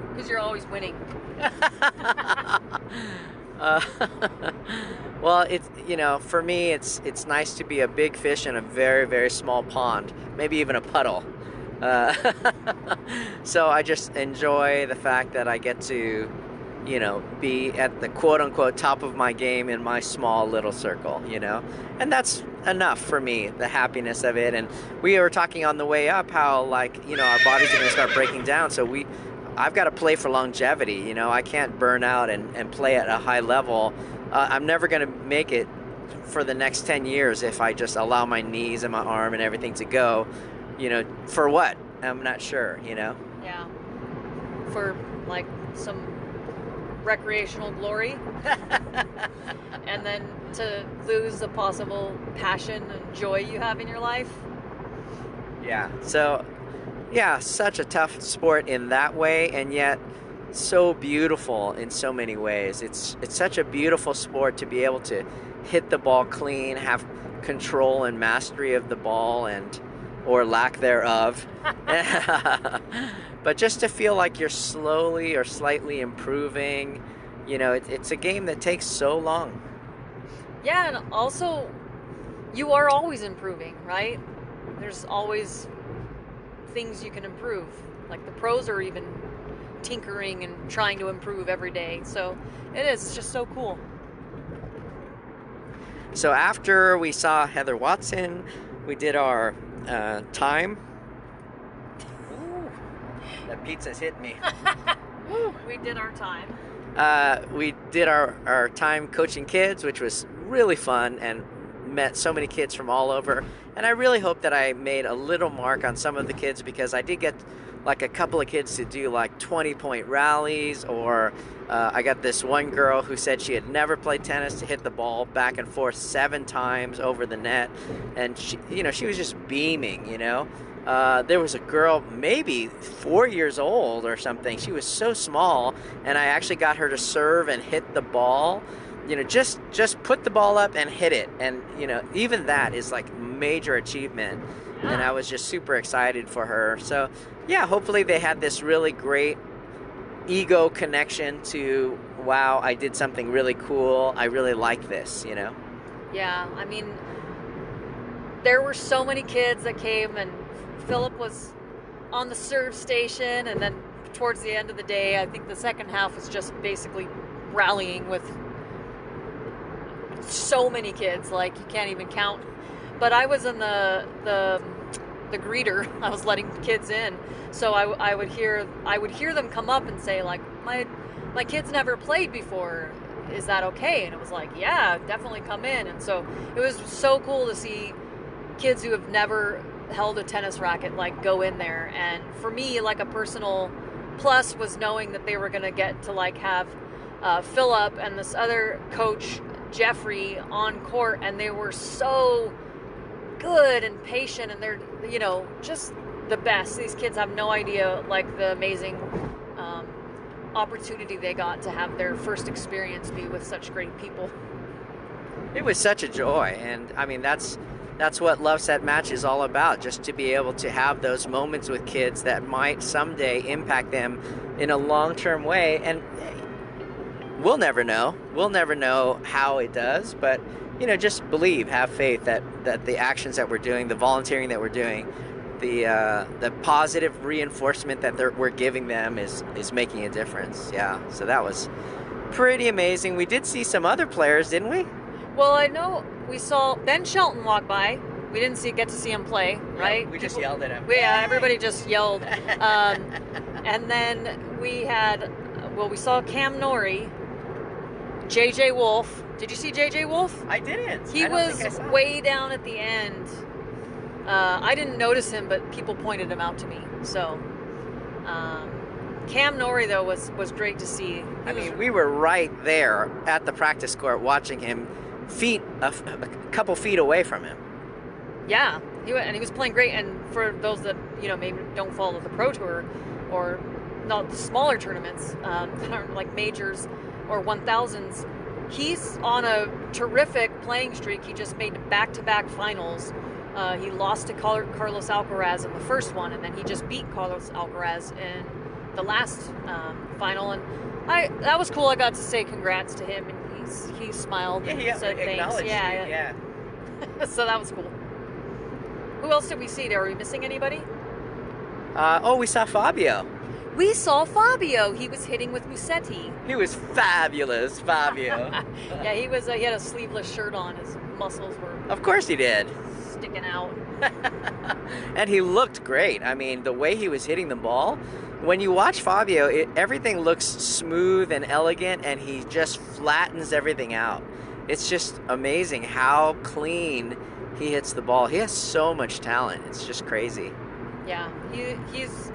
Because you're always winning. Well, it's for me, it's nice to be a big fish in a very, very small pond, maybe even a puddle. So I just enjoy the fact that I get to, be at the quote-unquote top of my game in my small little circle, and that's enough for me, the happiness of it. And we were talking on the way up how, like, our bodies are going to start breaking down, so I've got to play for longevity. I can't burn out and play at a high level. I'm never going to make it for the next 10 years if I just allow my knees and my arm and everything to go. For what? I'm not sure, Yeah. For, like, some recreational glory. And then to lose a possible passion and joy you have in your life. Yeah. So, yeah, such a tough sport in that way, and yet so beautiful in so many ways. It's such a beautiful sport to be able to hit the ball clean, have control and mastery of the ball, or lack thereof. But just to feel like you're slowly or slightly improving, it's a game that takes so long. Yeah, and also you are always improving, right? There's always things you can improve. Like the pros are even tinkering and trying to improve every day. So it's just so cool. So after we saw Heather Watson, we did our time. Ooh, that pizza's hit me. We did our time. We did our time coaching kids, which was really fun, and met so many kids from all over. And I really hope that I made a little mark on some of the kids, because I did get like a couple of kids to do like 20-point rallies, or I got this one girl who said she had never played tennis to hit the ball back and forth 7 times over the net, and she was just beaming. There was a girl maybe 4 years old or something. She was so small, and I actually got her to serve and hit the ball. Just put the ball up and hit it, and even that is like major achievement. And I was just super excited for her. So yeah, hopefully they had this really great ego connection to, wow, I did something really cool, I really like this. Yeah, I mean, there were so many kids that came, and Philip was on the serve station, and then towards the end of the day, I think the second half was just basically rallying with so many kids, like you can't even count. But I was in the greeter. I was letting kids in, so I would hear them come up and say like, my kids never played before. Is that okay? And it was like, yeah, definitely come in. And so it was so cool to see kids who have never held a tennis racket like go in there. And for me, like a personal plus was knowing that they were going to get to like have Philip and this other coach Jeffrey on court, and they were so good and patient, and they're, you know, just the best. These kids have no idea like the amazing opportunity they got to have their first experience be with such great people. It was such a joy, and I mean that's what LoveSetMatch is all about, just to be able to have those moments with kids that might someday impact them in a long-term way. And we'll never know how it does, but you know, just believe, have faith that the actions that we're doing, the volunteering that we're doing, the positive reinforcement that we're giving them is making a difference. Yeah, so that was pretty amazing. We did see some other players, didn't we? Well, I know we saw Ben Shelton walk by. We didn't get to see him play, right? We just yelled at him. Yeah, everybody just yelled. And then we saw Cam Norrie, JJ Wolf. Did you see JJ Wolf? I didn't. He was way down at the end. I didn't notice him, but people pointed him out to me. So, Cam Norrie, though, was great to see. I mean, we were right there at the practice court watching him, a couple feet away from him. Yeah, he was playing great. And for those that, you know, maybe don't follow the Pro Tour or not the smaller tournaments that aren't like majors or 1000s, he's on a terrific playing streak. He just made back-to-back finals. He lost to Carlos Alcaraz in the first one, and then he just beat Carlos Alcaraz in the last final. And that was cool. I got to say congrats to him, and he smiled and said thanks. Yeah. So that was cool. Who else did we see? Are we missing anybody? We saw Fabio. We saw Fabio. He was hitting with Musetti. He was fabulous, Fabio. Yeah, he was. He had a sleeveless shirt on. His muscles were. Of course he did. Sticking out. And he looked great. I mean, the way he was hitting the ball. When you watch Fabio, everything looks smooth and elegant, and he just flattens everything out. It's just amazing how clean he hits the ball. He has so much talent. It's just crazy. Yeah, he's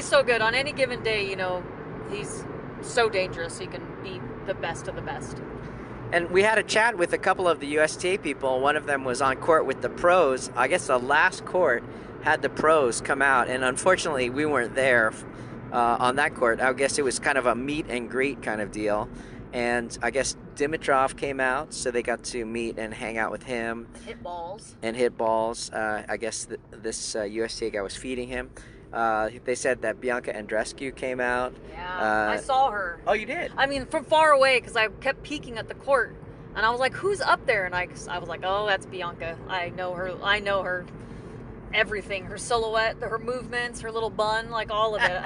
so good. On any given day, you know, he's so dangerous. He can be the best of the best. And we had a chat with a couple of the USTA people. One of them was on court with the pros. I guess the last court had the pros come out, and unfortunately we weren't there on that court. I guess it was kind of a meet and greet kind of deal. And I guess Dimitrov came out, so they got to meet and hang out with him. And hit balls. I guess this USTA guy was feeding him. They said that Bianca Andreescu came out. Yeah, I saw her. Oh, you did? I mean, from far away, because I kept peeking at the court, and I was like, "Who's up there?" And I was like, "Oh, that's Bianca. I know her. I know her. Everything. Her silhouette, her movements, her little bun, like all of it.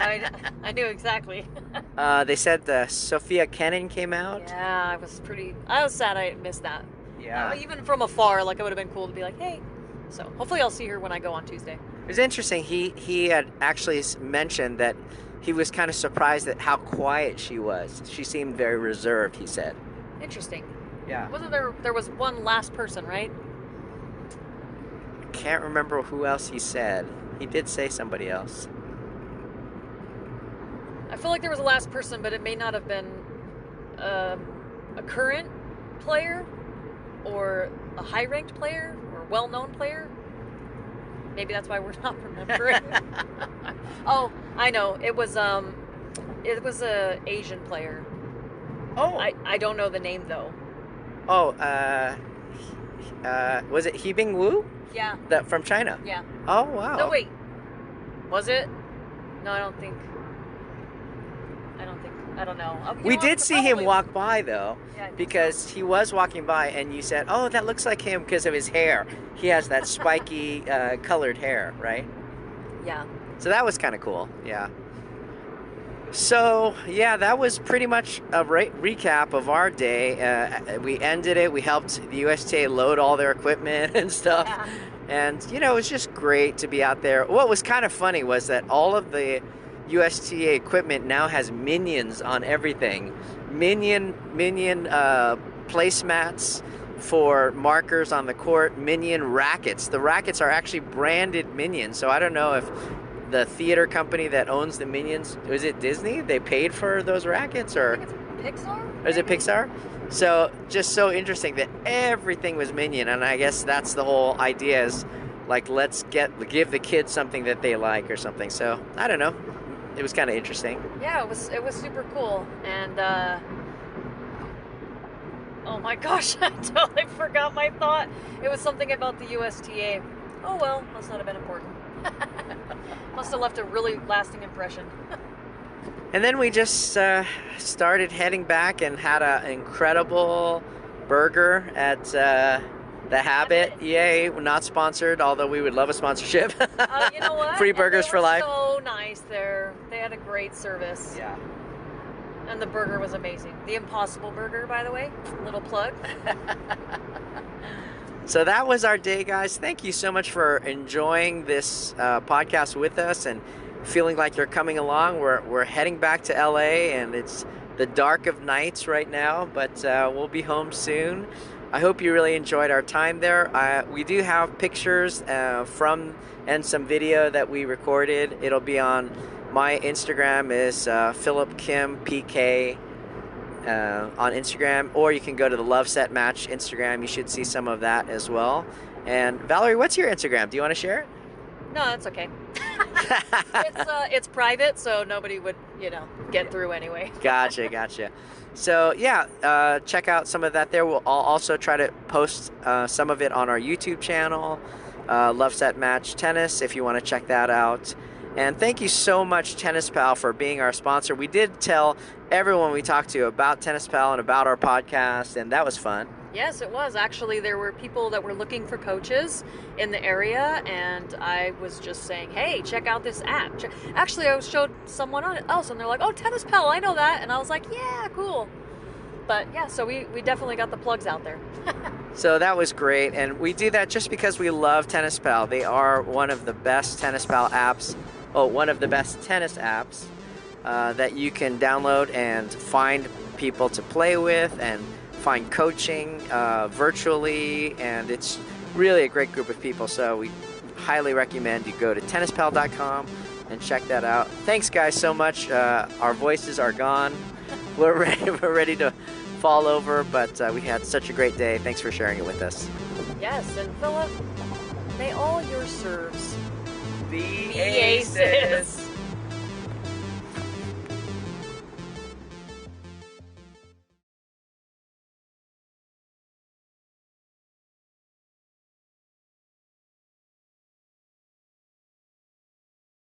I knew exactly." They said Sophia Kenin came out. Yeah, I was sad I missed that. Yeah. Even from afar, like it would have been cool to be like, "Hey." So hopefully I'll see her when I go on Tuesday. It was interesting. He had actually mentioned that he was kind of surprised at how quiet she was. She seemed very reserved, he said. Interesting. Yeah. Wasn't there was one last person, right? I can't remember who else he said. He did say somebody else. I feel like there was a last person, but it may not have been a current player or a high-ranked player or well-known player. Maybe that's why we're not remembering. Oh, I know. It was a Asian player. Oh. I don't know the name though. Oh, was it Hebing Wu? Yeah. That from China? Yeah. Oh, wow. No, wait. Was it? No, I don't know. We did see him walk by, though, Yeah, because he was walking by, and you said, "Oh, that looks like him because of his hair. He has that spiky colored hair, right?" Yeah. So that was kind of cool, yeah. So, yeah, that was pretty much a recap of our day. We ended it. We helped the USTA load all their equipment and stuff. Yeah. And, you know, it was just great to be out there. What was kind of funny was that all of the USTA equipment now has minions on everything. Minion placemats for markers on the court, minion rackets. The rackets are actually branded Minions. So I don't know if the theater company that owns the Minions, is it Disney? They paid for those rackets, or I think it's Pixar? or is it Pixar? So just so interesting that everything was Minion, and I guess that's the whole idea is like let's give the kids something that they like or something. So I don't know. It was kind of interesting. Yeah, it was super cool. And oh my gosh, I totally forgot my thought. It was something about the USTA. Oh well, must not have been important. Must have left a really lasting impression. And then we just started heading back and had an incredible burger at The Habit. Yay, we're not sponsored, although we would love a sponsorship. You know what? Free burgers for life. So nice there. They had a great service. Yeah. And the burger was amazing. The Impossible Burger, by the way. Little plug. So that was our day, guys. Thank you so much for enjoying this podcast with us and feeling like you're coming along. We're heading back to LA, and it's the dark of nights right now, but we'll be home soon. I hope you really enjoyed our time there. We do have pictures from and some video that we recorded. It'll be on my Instagram is Philip Kim PK on Instagram, or you can go to the LoveSetMatch Instagram. You should see some of that as well. And Valerie, what's your Instagram? Do you want to share it? No, that's okay. It's private, so nobody would, get through anyway. Gotcha. So yeah, check out some of that there. I'll also try to post some of it on our YouTube channel, LoveSetMatch Tennis, if you want to check that out. And thank you so much, Tennis Pal, for being our sponsor. We did tell everyone we talked to about Tennis Pal and about our podcast, and that was fun. Yes, it was. Actually, there were people that were looking for coaches in the area, and I was just saying, hey, check out this app. Actually, I showed someone else, and they're like, oh, Tennis Pal, I know that. And I was like, yeah, cool. But yeah, so we definitely got the plugs out there. So that was great, and we do that just because we love Tennis Pal. They are one of the best Tennis Pal apps, one of the best tennis apps that you can download and find people to play with and find coaching virtually, and it's really a great group of people. So we highly recommend you go to tennispal.com and check that out. Thanks, guys, so much. Our voices are gone. We're ready to fall over, but we had such a great day. Thanks for sharing it with us. Yes, and Philip, may all your serves The be aces.